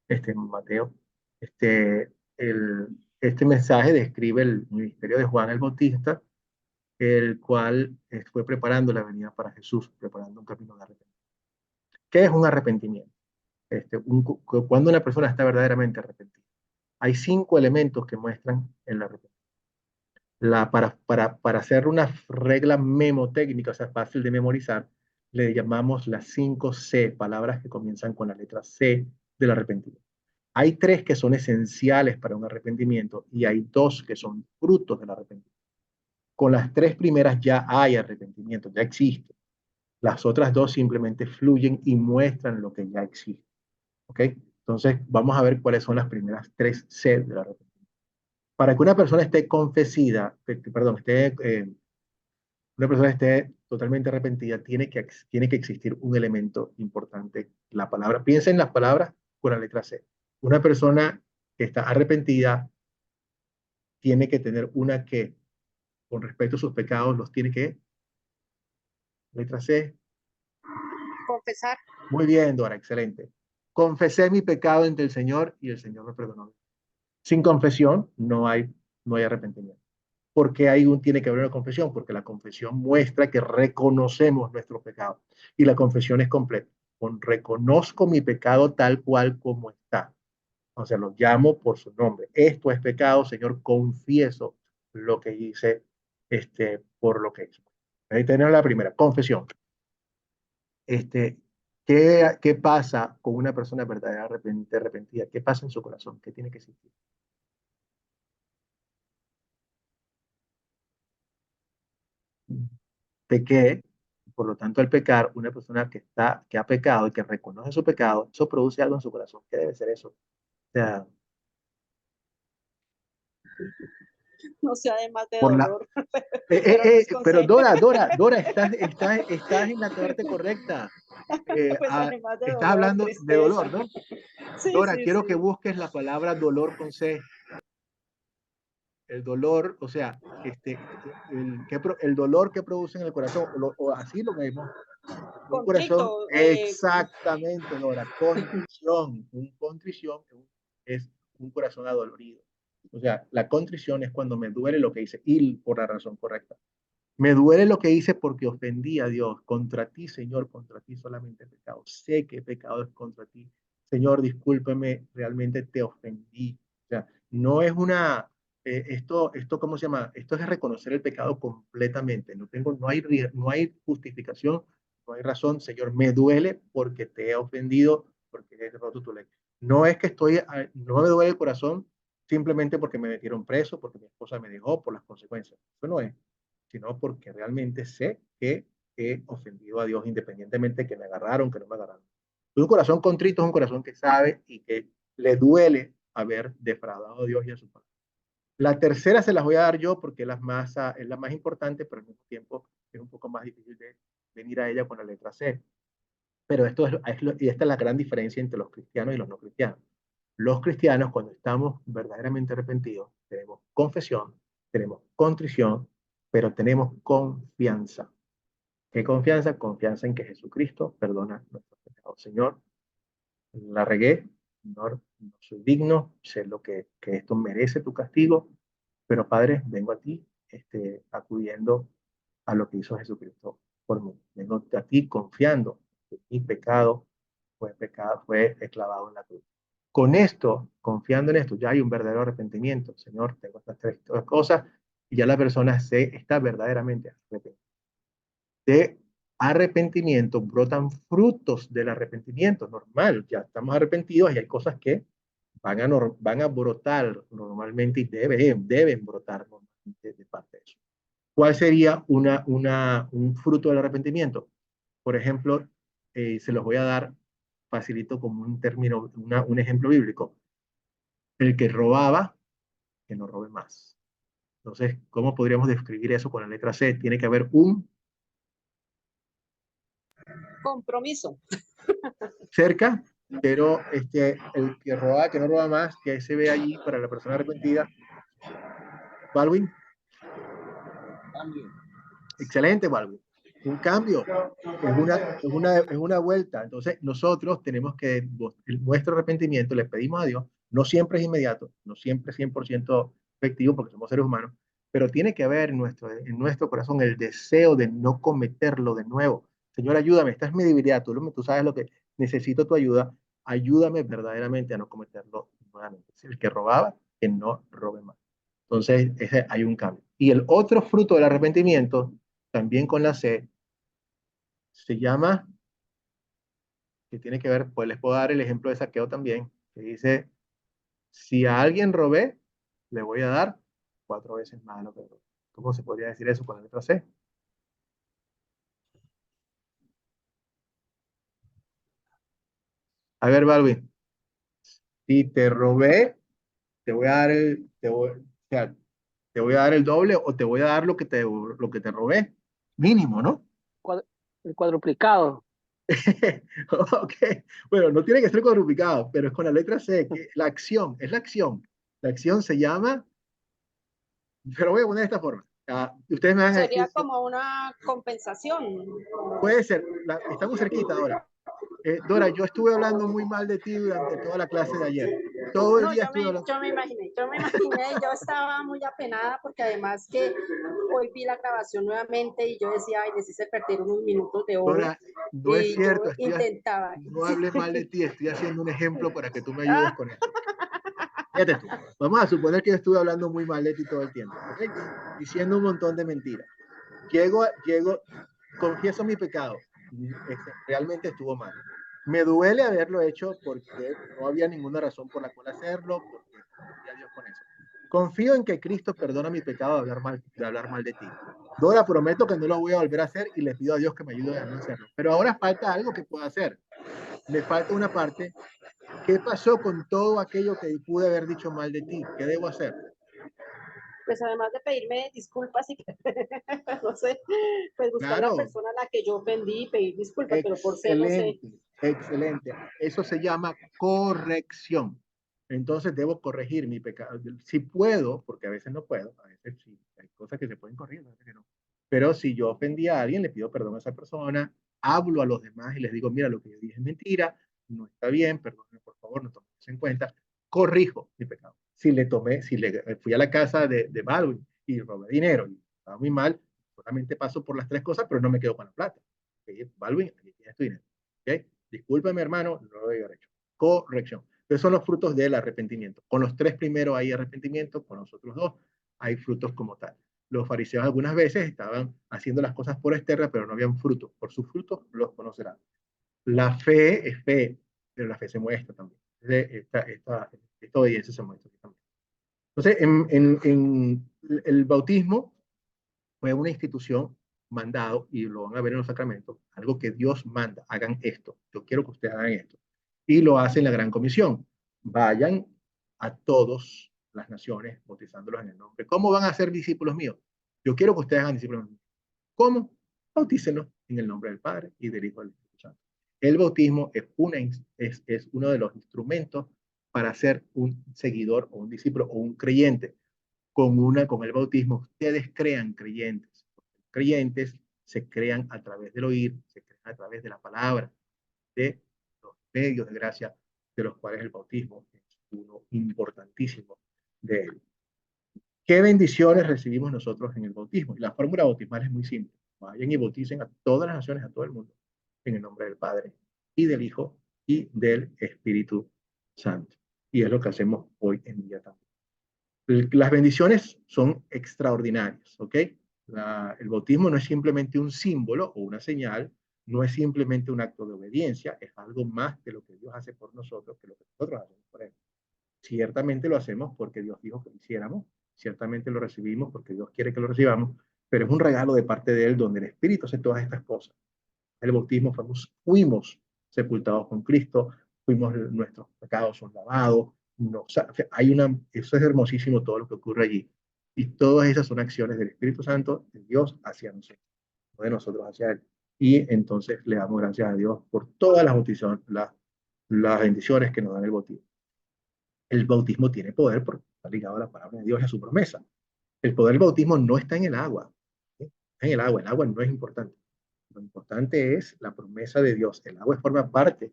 A: ver en Mateo. Este mensaje describe el ministerio de Juan el Bautista, el cual fue preparando la venida para Jesús, preparando un camino de arrepentimiento. ¿Qué es un arrepentimiento? Cuando una persona está verdaderamente arrepentida. Hay 5 elementos que muestran el arrepentimiento. Para hacer una regla memotécnica, o sea, fácil de memorizar, le llamamos las 5 C, palabras que comienzan con la letra C del arrepentimiento. Hay 3 que son esenciales para un arrepentimiento y hay 2 que son frutos del arrepentimiento. Con las 3 primeras ya hay arrepentimiento, ya existe. Las otras 2 simplemente fluyen y muestran lo que ya existe. ¿Ok? Entonces, vamos a ver cuáles son las primeras 3 C del arrepentimiento. Para que una persona esté una persona esté totalmente arrepentida, tiene que existir un elemento importante. La palabra, piensa en las palabras con la letra C. Una persona que está arrepentida tiene que tener una que, con respecto a sus pecados, los tiene que, letra C.
J: Confesar.
A: Muy bien, Dora, excelente. Confesé mi pecado ante el Señor y el Señor me perdonó. Sin confesión no hay arrepentimiento. ¿Por qué tiene que haber una confesión? Porque la confesión muestra que reconocemos nuestro pecado. Y la confesión es completa. Reconozco mi pecado tal cual como está. O sea, lo llamo por su nombre. Esto es pecado, Señor, confieso lo que hice, por lo que hice. Ahí tenemos la primera, confesión. ¿Qué pasa con una persona verdaderamente arrepentida? ¿Qué pasa en su corazón? ¿Qué tiene que existir? Pequé, por lo tanto, al pecar, una persona que ha pecado y que reconoce su pecado, eso produce algo en su corazón. ¿Qué debe ser eso? O sea,
C: No sea además de
A: por la,
C: dolor. Pero
A: Dora, estás en la parte correcta.
C: pues además de
A: Estás
C: dolor,
A: hablando de
C: tristeza.
A: dolor, ¿no?
C: Sí,
A: Dora,
C: sí,
A: quiero
C: sí.
A: que busques la palabra dolor con C. El dolor, o sea, el dolor que produce en el corazón, o así lo vemos. Un corazón,
C: Contrito.
A: exactamente, Dora, contrición. Contrición es un corazón adolorido. O sea, la contrición es cuando me duele lo que hice, y por la razón correcta. Me duele lo que hice porque ofendí a Dios. Contra ti, Señor, contra ti solamente he pecado. Sé que he pecado es contra ti. Señor, discúlpeme, realmente te ofendí. O sea, no es esto, ¿cómo se llama? Esto es reconocer el pecado completamente. No hay justificación, no hay razón. Señor, me duele porque te he ofendido, porque he roto tu ley. No es que no me duele el corazón simplemente porque me metieron preso, porque mi esposa me dejó, por las consecuencias. Eso no es, sino porque realmente sé que he ofendido a Dios independientemente de que me agarraron, que no me agarraron. Un corazón contrito es un corazón que sabe y que le duele haber defraudado a Dios y a su palabra. La tercera se las voy a dar yo porque es la más importante, pero al mismo tiempo es un poco más difícil de venir a ella con la letra C. Pero y esta es la gran diferencia entre los cristianos y los no cristianos. Los cristianos, cuando estamos verdaderamente arrepentidos, tenemos confesión, tenemos contrición, pero tenemos confianza. ¿Qué confianza? Confianza en que Jesucristo perdona nuestros pecados. Señor, la regué, Señor, no soy digno, sé que esto merece tu castigo, pero Padre, vengo a ti acudiendo a lo que hizo Jesucristo por mí. Vengo a ti confiando que mi pecado fue clavado en la cruz. Con esto, confiando en esto, ya hay un verdadero arrepentimiento. Señor, tengo estas tres cosas y ya la persona está verdaderamente arrepentida. De arrepentimiento brotan frutos del arrepentimiento normal. Ya estamos arrepentidos y hay cosas que van a brotar normalmente y deben brotar normalmente de parte de eso. ¿Cuál sería un fruto del arrepentimiento? Por ejemplo, se los voy a dar facilito como un término, un ejemplo bíblico. El que robaba, que no robe más. Entonces, ¿cómo podríamos describir eso con la letra C? Tiene que haber un
C: Compromiso.
A: cerca, pero el que roba, que no roba más, que se ve allí para la persona arrepentida. Baldwin.
I: Cambio.
A: Excelente, Baldwin. Un cambio, es una vuelta. Entonces, nosotros tenemos que, nuestro arrepentimiento, le pedimos a Dios, no siempre es inmediato, no siempre es 100% efectivo porque somos seres humanos, pero tiene que haber en nuestro corazón el deseo de no cometerlo de nuevo. Señor, ayúdame, esta es mi debilidad, tú sabes lo que necesito tu ayuda, ayúdame verdaderamente a no cometerlo nuevamente. El que robaba, que no robe más. Entonces, hay un cambio. Y el otro fruto del arrepentimiento, también con la C, se llama, que tiene que ver, pues les puedo dar el ejemplo de saqueo también, que dice, si a alguien robé, le voy a dar 4 veces más lo que robé. ¿Cómo se podría decir eso con la letra C? A ver, Balvin, si te robé, te voy a dar o sea, te voy a dar el doble o te voy a dar lo que te robé. Mínimo, ¿no?
G: El cuadruplicado.
A: Ok, bueno, no tiene que ser cuadruplicado, pero es con la letra C, que la acción, es la acción. La acción se llama, pero voy a poner de esta forma. Ustedes me van a decir,
C: Sería como una compensación.
A: puede ser, estamos cerquita ahora. Dora, yo estuve hablando muy mal de ti durante toda la clase de ayer. Todo el
C: No,
A: día estuve hablando.
C: yo me imaginé, yo estaba muy apenada porque además que hoy vi la grabación nuevamente y yo decía, ay, necesito perder unos minutos de oro.
A: Dora, no es
C: Y yo
A: cierto,
C: intentaba.
A: no hables mal de ti, estoy haciendo un ejemplo para que tú me ayudes
C: Ah,
A: con esto. Fíjate tú, vamos a suponer que yo estuve hablando muy mal de ti todo el tiempo, ¿ok? Diciendo un montón de mentiras. Llego, confieso mi pecado. Realmente estuvo mal. Me duele haberlo hecho porque no había ninguna razón por la cual hacerlo, porque confía a Dios con eso. Confío en que Cristo perdona mi pecado de hablar mal de ti. Dora, prometo que no lo voy a volver a hacer y le pido a Dios que me ayude a no hacerlo. Pero ahora falta algo que pueda hacer. Me falta una parte. ¿Qué pasó con todo aquello que pude haber dicho mal de ti? ¿Qué debo hacer?
C: pues además de pedirme disculpas y no sé, pues buscar a la
A: Claro,
C: persona a la que yo ofendí y pedir disculpas, pero por C no sé.
A: excelente, excelente. Eso se llama corrección. Entonces debo corregir mi pecado. Si puedo, porque a veces no puedo, a veces sí, hay cosas que se pueden corregir, a veces que no. Pero si yo ofendí a alguien, le pido perdón a esa persona, hablo a los demás y les digo, mira, lo que yo dije es mentira, no está bien, perdónenme por favor, no tomen eso en cuenta, corrijo mi pecado. Si le fui a la casa de Baldwin y robé dinero y estaba muy mal, solamente paso por las tres cosas, pero no me quedo con la plata. Balvin, aquí tienes tu dinero. ¿Okay? Discúlpame, hermano, no lo había hecho. Corrección. Esos son los frutos del arrepentimiento. Con los tres primeros hay arrepentimiento, con los otros dos hay frutos como tal. Los fariseos algunas veces estaban haciendo las cosas por externa, pero no habían frutos. Por sus frutos los conocerán. La fe es fe, pero la fe se muestra también. Esta obediencia se muestra también. Entonces, el bautismo fue una institución mandado, y lo van a ver en los sacramentos, algo que Dios manda, hagan esto, yo quiero que ustedes hagan esto. Y lo hace en la Gran Comisión. Vayan a todas las naciones bautizándolos en el nombre. ¿Cómo van a ser discípulos míos? Yo quiero que ustedes hagan discípulos míos. ¿Cómo? Bautícenlos en el nombre del Padre y del Hijo y del Espíritu Santo. El bautismo es uno de los instrumentos para ser un seguidor o un discípulo o un creyente. Con el bautismo, ustedes crean creyentes. Creyentes se crean a través del oír, se crean a través de la palabra, de los medios de gracia, de los cuales el bautismo es uno importantísimo de él. ¿Qué bendiciones recibimos nosotros en el bautismo? Y la fórmula bautismal es muy simple. Vayan y bauticen a todas las naciones, a todo el mundo, en el nombre del Padre y del Hijo y del Espíritu Santo. Y es lo que hacemos hoy en día también. Las bendiciones son extraordinarias, ¿ok? El bautismo no es simplemente un símbolo o una señal, no es simplemente un acto de obediencia, es algo más de lo que Dios hace por nosotros que lo que nosotros hacemos por Él. Ciertamente lo hacemos porque Dios dijo que lo hiciéramos, ciertamente lo recibimos porque Dios quiere que lo recibamos, pero es un regalo de parte de Él donde el Espíritu hace todas estas cosas. El bautismo fuimos sepultados con Cristo, nuestros pecados son lavados, eso es hermosísimo todo lo que ocurre allí. Y todas esas son acciones del Espíritu Santo, de Dios hacia nosotros, no de nosotros hacia Él. Y entonces le damos gracias a Dios por todas las bendiciones que nos dan el bautismo. El bautismo tiene poder porque está ligado a la palabra de Dios y a su promesa. El poder del bautismo no está en el agua. ¿Sí? En el agua no es importante. Lo importante es la promesa de Dios. El agua forma parte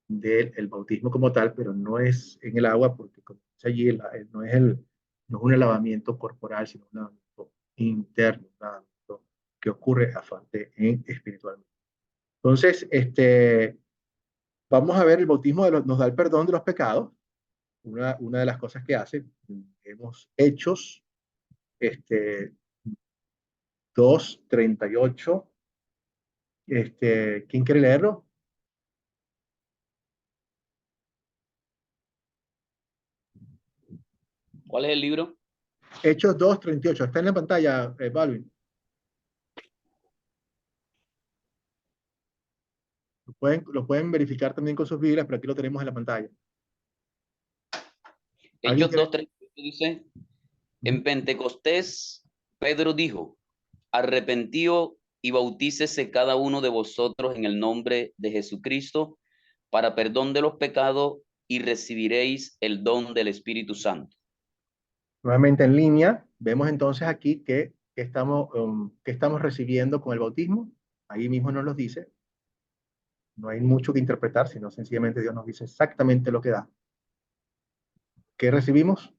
A: del bautismo como tal, pero no es en el agua porque como dice allí, no es un lavamiento corporal, sino un lavamiento interno, un lavamiento que ocurre aparte en espiritualmente. Entonces, vamos a ver, el bautismo nos da el perdón de los pecados. Una de las cosas que hace, vemos Hechos 2:38. ¿Quién quiere leerlo?
H: ¿Cuál es el libro?
A: Hechos 2:38. Está en la pantalla, Balvin. Lo pueden verificar también con sus Biblias, pero aquí lo tenemos en la pantalla.
H: Hechos 2:38 dice, en Pentecostés, Pedro dijo, arrepentíos y bautícese cada uno de vosotros en el nombre de Jesucristo para perdón de los pecados y recibiréis el don del Espíritu Santo.
A: Nuevamente en línea, vemos entonces aquí que estamos recibiendo con el bautismo. Ahí mismo nos lo dice. No hay mucho que interpretar, sino sencillamente Dios nos dice exactamente lo que da. ¿Qué recibimos?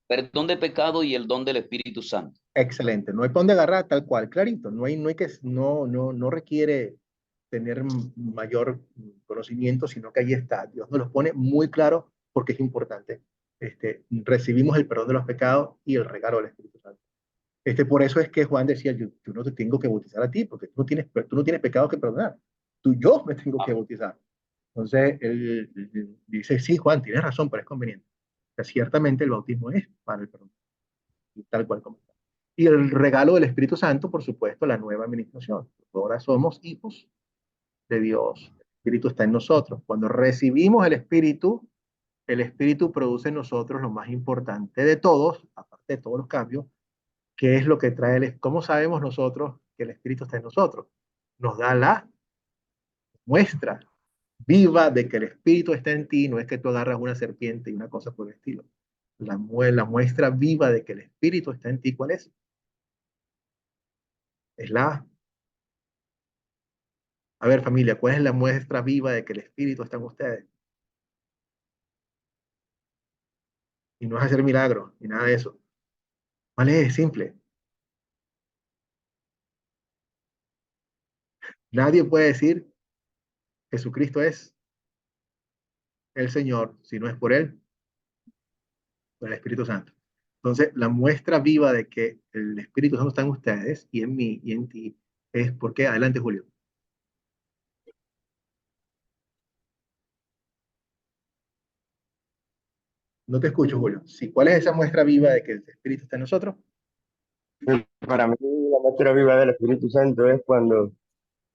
H: Perdón de pecado y el don del Espíritu Santo.
A: Excelente. No hay para dónde agarrar, tal cual, clarito. No requiere tener mayor conocimiento, sino que ahí está. Dios nos lo pone muy claro porque es importante. Recibimos el perdón de los pecados y el regalo del Espíritu Santo. Por eso es que Juan decía, yo no te tengo que bautizar a ti, porque tú no tienes pecados que perdonar. Yo me tengo que bautizar. Entonces, él dice, sí, Juan, tienes razón, pero es conveniente. O sea, ciertamente el bautismo es para el perdón, tal cual como está. Y el regalo del Espíritu Santo, por supuesto, la nueva administración. Ahora somos hijos de Dios. El Espíritu está en nosotros. Cuando recibimos el Espíritu produce en nosotros lo más importante de todos, aparte de todos los cambios, que es lo que trae ¿Cómo sabemos nosotros que el Espíritu está en nosotros? Nos da la muestra viva de que el Espíritu está en ti, no es que tú agarras una serpiente y una cosa por el estilo. La muestra viva de que el Espíritu está en ti, ¿cuál es? Es A ver, familia, ¿cuál es la muestra viva de que el Espíritu está en ustedes? Y no es hacer milagros, ni nada de eso. ¿Cuál es? Simple. Nadie puede decir Jesucristo es el Señor si no es por Él, por el Espíritu Santo. Entonces, la muestra viva de que el Espíritu Santo está en ustedes y en mí y en ti es porque, adelante, Julio. No te escucho, Julio. Sí, ¿cuál es esa muestra viva de que el Espíritu está en nosotros?
E: Para mí, la muestra viva del Espíritu Santo es cuando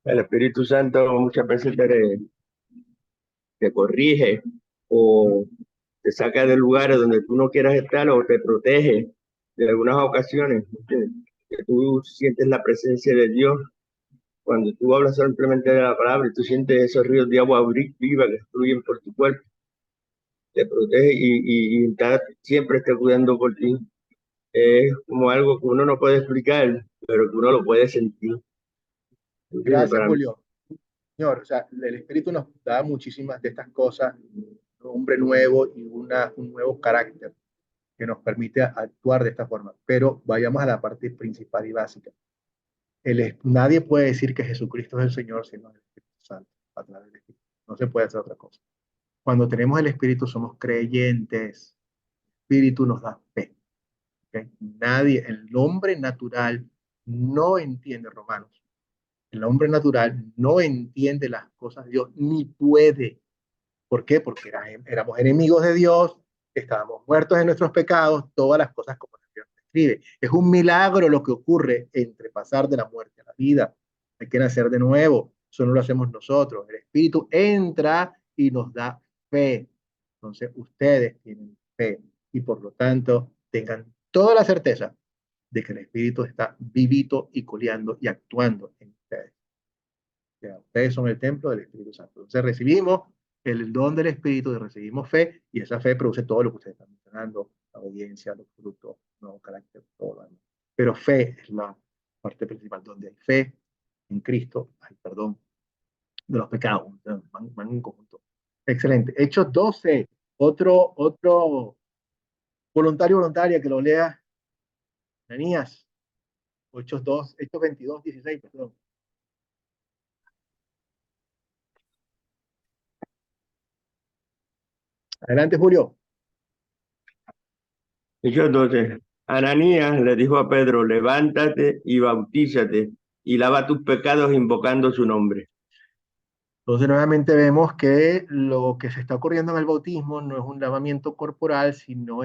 E: el Espíritu Santo muchas veces te corrige o te saca de lugares donde tú no quieras estar o te protege de algunas ocasiones, que tú sientes la presencia de Dios. Cuando tú hablas simplemente de la palabra y tú sientes esos ríos de agua viva que fluyen por tu cuerpo, te protege y siempre está cuidando por ti. Es como algo que uno no puede explicar, pero que uno lo puede sentir.
A: Gracias, Julio. Señor, o sea, el Espíritu nos da muchísimas de estas cosas, un hombre nuevo y un nuevo carácter. que nos permite actuar de esta forma. Pero vayamos a la parte principal y básica. Nadie puede decir que Jesucristo es el Señor sino el Espíritu Santo, a través del Espíritu. No se puede hacer otra cosa. Cuando tenemos el Espíritu somos creyentes. El Espíritu nos da fe. ¿Okay? Nadie, el hombre natural no entiende, Romanos. El hombre natural no entiende las cosas de Dios, ni puede. ¿Por qué? Porque éramos enemigos de Dios, estábamos muertos en nuestros pecados, todas las cosas como la Biblia describe. Es un milagro lo que ocurre entre pasar de la muerte a la vida. Hay que nacer de nuevo. Eso no lo hacemos nosotros. El Espíritu entra y nos da fe. Entonces, ustedes tienen fe y por lo tanto tengan toda la certeza de que el Espíritu está vivito y coleando y actuando en ustedes. Ya, ustedes son el templo del Espíritu Santo. Entonces recibimos el don del Espíritu y recibimos fe, y esa fe produce todo lo que ustedes están mencionando, la obediencia, los frutos, nuevo carácter, todo. Pero fe es la parte principal. Donde hay fe en Cristo, hay perdón de los pecados. Van en conjunto. Excelente. Hechos 12, otro voluntaria que lo lea. Ananías, Hechos 22, 16, perdón. Adelante, Julio.
E: Hechos 12. Ananías le dijo a Pedro, levántate y bautízate y lava tus pecados invocando su nombre.
A: Entonces nuevamente vemos que lo que se está ocurriendo en el bautismo no es un lavamiento corporal, sino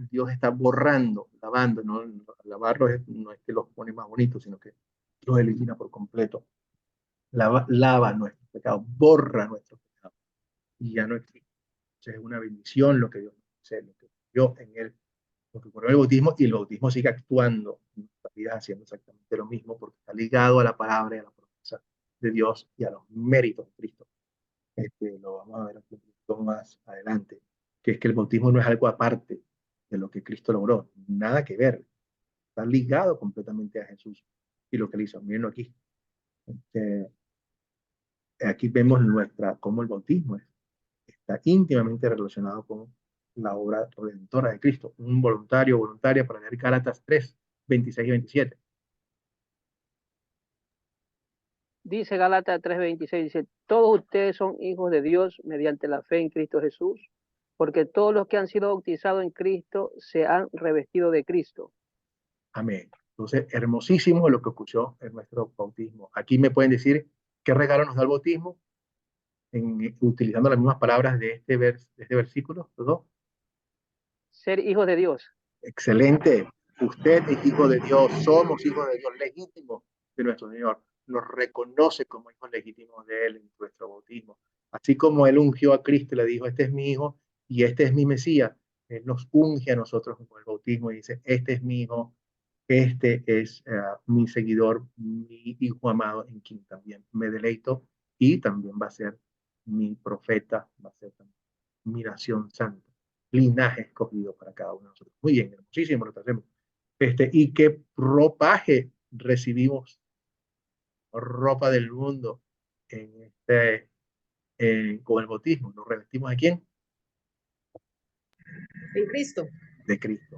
A: Dios está borrando, lavando, ¿no? Lavarlos no es que los pone más bonitos, sino que los elimina por completo. Lava nuestros pecados, borra nuestros pecados y ya no existe. Entonces es una bendición lo que Dios hace, lo que dio en él, lo que ocurrió en el bautismo, y el bautismo sigue actuando en nuestras vidas haciendo exactamente lo mismo porque está ligado a la palabra y a la promesa de Dios y a los méritos de Cristo. Lo vamos a ver un poquito más adelante, que es que el bautismo no es algo aparte de lo que Cristo logró, nada que ver, está ligado completamente a Jesús y lo que él hizo. Miren aquí, aquí vemos cómo el bautismo está íntimamente relacionado con la obra redentora de Cristo. Un voluntario o voluntaria para leer Gálatas 3, 26 y 27.
G: Dice Gálatas 3:26, dice, todos ustedes son hijos de Dios mediante la fe en Cristo Jesús, porque todos los que han sido bautizados en Cristo se han revestido de Cristo.
A: Amén. Entonces, hermosísimo lo que ocurrió en nuestro bautismo. Aquí me pueden decir qué regalo nos da el bautismo, utilizando las mismas palabras de este versículo, los dos.
G: Ser hijos de Dios.
A: Excelente. Usted es hijo de Dios, somos hijos de Dios, legítimos de nuestro Señor. Nos reconoce como hijos legítimos de Él en nuestro bautismo. Así como Él ungió a Cristo y le dijo, este es mi hijo y este es mi Mesías, Él nos unge a nosotros con el bautismo y dice, este es mi hijo, este es mi seguidor, mi hijo amado, en quien también me deleito, y también va a ser mi profeta, va a ser también mi nación santa, linaje escogido para cada uno de nosotros. Muy bien, hermosísimo lo que hacemos. ¿Y qué ropaje recibimos? Ropa del mundo con el bautismo. ¿Nos revestimos de quién?
C: En Cristo.
A: De Cristo.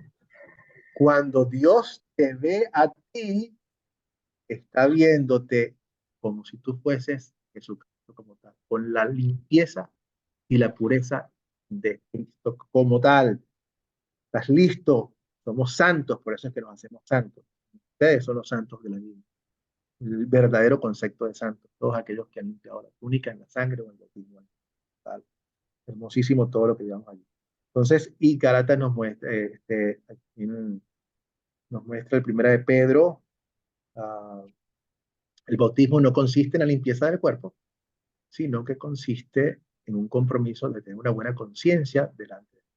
A: Cuando Dios te ve a ti, está viéndote como si tú fueses Jesucristo como tal, con la limpieza y la pureza de Cristo como tal. ¿Estás listo? Somos santos, por eso es que nos hacemos santos. Ustedes son los santos de la Biblia. El verdadero concepto de santos, todos aquellos que han limpiado la túnica en la sangre o en el bautismo. Hermosísimo todo lo que llevamos allí. Entonces, y Gálatas nos muestra, nos muestra el primero de Pedro. El bautismo no consiste en la limpieza del cuerpo, sino que consiste en un compromiso de tener una buena conciencia delante de Dios.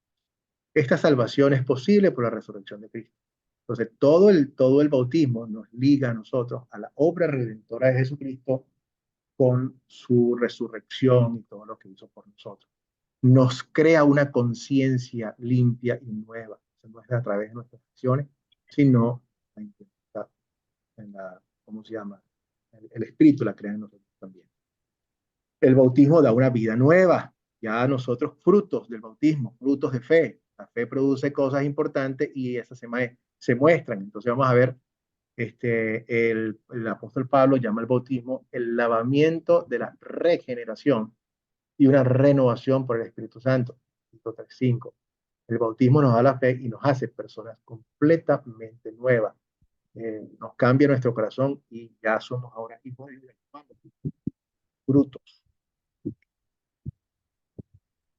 A: Esta salvación es posible por la resurrección de Cristo. Entonces, todo el bautismo nos liga a nosotros a la obra redentora de Jesucristo con su resurrección y todo lo que hizo por nosotros. Nos crea una conciencia limpia y nueva. No es a través de nuestras acciones, sino ¿cómo se llama? El Espíritu la crea en nosotros también. El bautismo da una vida nueva. Ya nosotros, frutos del bautismo, frutos de fe, La fe produce cosas importantes y esas se muestran. Entonces vamos a ver, el apóstol Pablo llama al bautismo el lavamiento de la regeneración y una renovación por el Espíritu Santo. 3:5. El bautismo nos da la fe y nos hace personas completamente nuevas. Nos cambia nuestro corazón y ya somos ahora hijos de Dios. Frutos.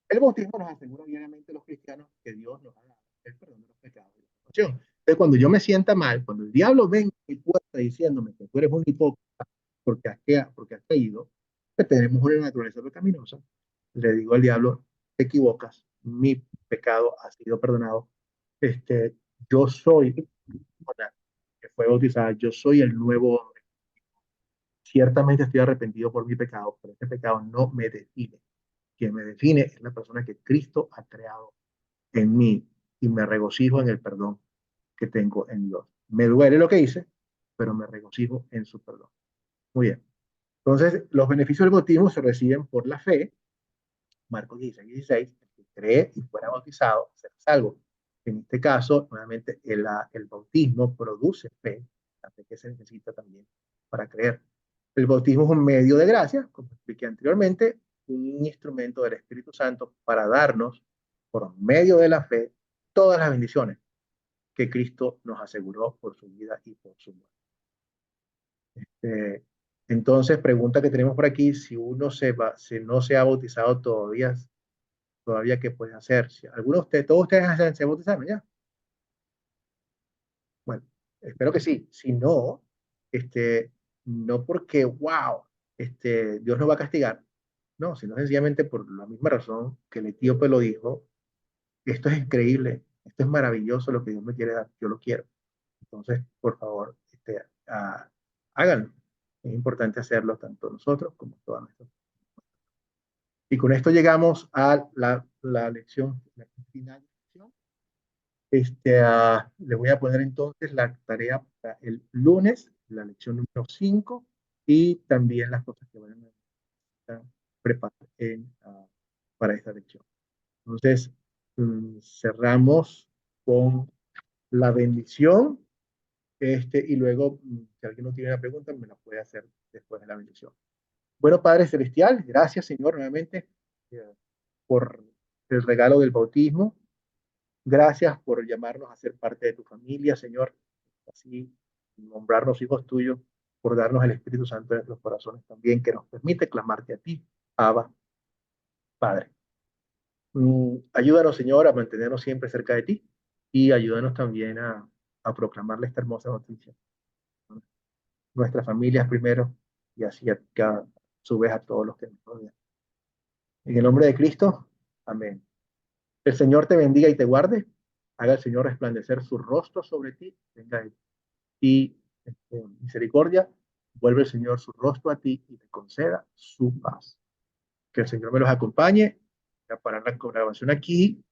A: El bautismo nos asegura diariamente a los cristianos que Dios nos ha dado el perdón de los pecados y la salvación. Entonces, cuando yo me sienta mal, cuando el diablo venga a mi puerta diciéndome que tú eres un hipócrita porque has caído, que tenemos una naturaleza pecaminosa, le digo al diablo, te equivocas, mi pecado ha sido perdonado. Yo soy que fue bautizada, yo soy el nuevo hombre. Ciertamente estoy arrepentido por mi pecado, pero este pecado no me define. Quien me define es la persona que Cristo ha creado en mí y me regocijo en el perdón que tengo en Dios. Me duele lo que hice, pero me regocijo en su perdón. Muy bien. Entonces, los beneficios del bautismo se reciben por la fe. Marcos 16:16, el que cree y fuera bautizado será salvo. En este caso, nuevamente, el bautismo produce fe, la fe que se necesita también para creer. El bautismo es un medio de gracia, como expliqué anteriormente, un instrumento del Espíritu Santo para darnos, por medio de la fe, todas las bendiciones que Cristo nos aseguró por su vida y por su muerte. Entonces, pregunta que tenemos por aquí, si uno si no se ha bautizado todavía qué puede hacer. Si algunos de ustedes, todos ustedes se bautizaron ya. Bueno, espero que sí. Si no, no porque, wow, Dios nos va a castigar. No, sino sencillamente por la misma razón que el etíope lo dijo. Esto es increíble, esto es maravilloso lo que Dios me quiere dar, yo lo quiero. Entonces, por favor, háganlo. Es importante hacerlo tanto nosotros como todas nuestras. Y con esto llegamos a la lección final. Les voy a poner entonces la tarea para el lunes, la lección número 5, y también las cosas que van a preparar para esta lección. Entonces, cerramos con la bendición, y luego, si alguien no tiene una pregunta, me la puede hacer después de la bendición. Bueno, Padre Celestial, gracias, Señor, nuevamente por el regalo del bautismo. Gracias por llamarnos a ser parte de tu familia, Señor. Así, nombrarnos hijos tuyos, por darnos el Espíritu Santo en nuestros corazones también, que nos permite clamarte a ti, Abba, Padre. Ayúdanos, Señor, a mantenernos siempre cerca de ti y ayúdanos también a proclamarle esta hermosa noticia. Nuestras familias primero y así a su vez a todos los que nos rodean. En el nombre de Cristo, amén. El Señor te bendiga y te guarde. Haga el Señor resplandecer su rostro sobre ti, tenga de ti misericordia. Vuelve el Señor su rostro a ti y te conceda su paz. Que el Señor me los acompañe. Voy a parar la grabación aquí.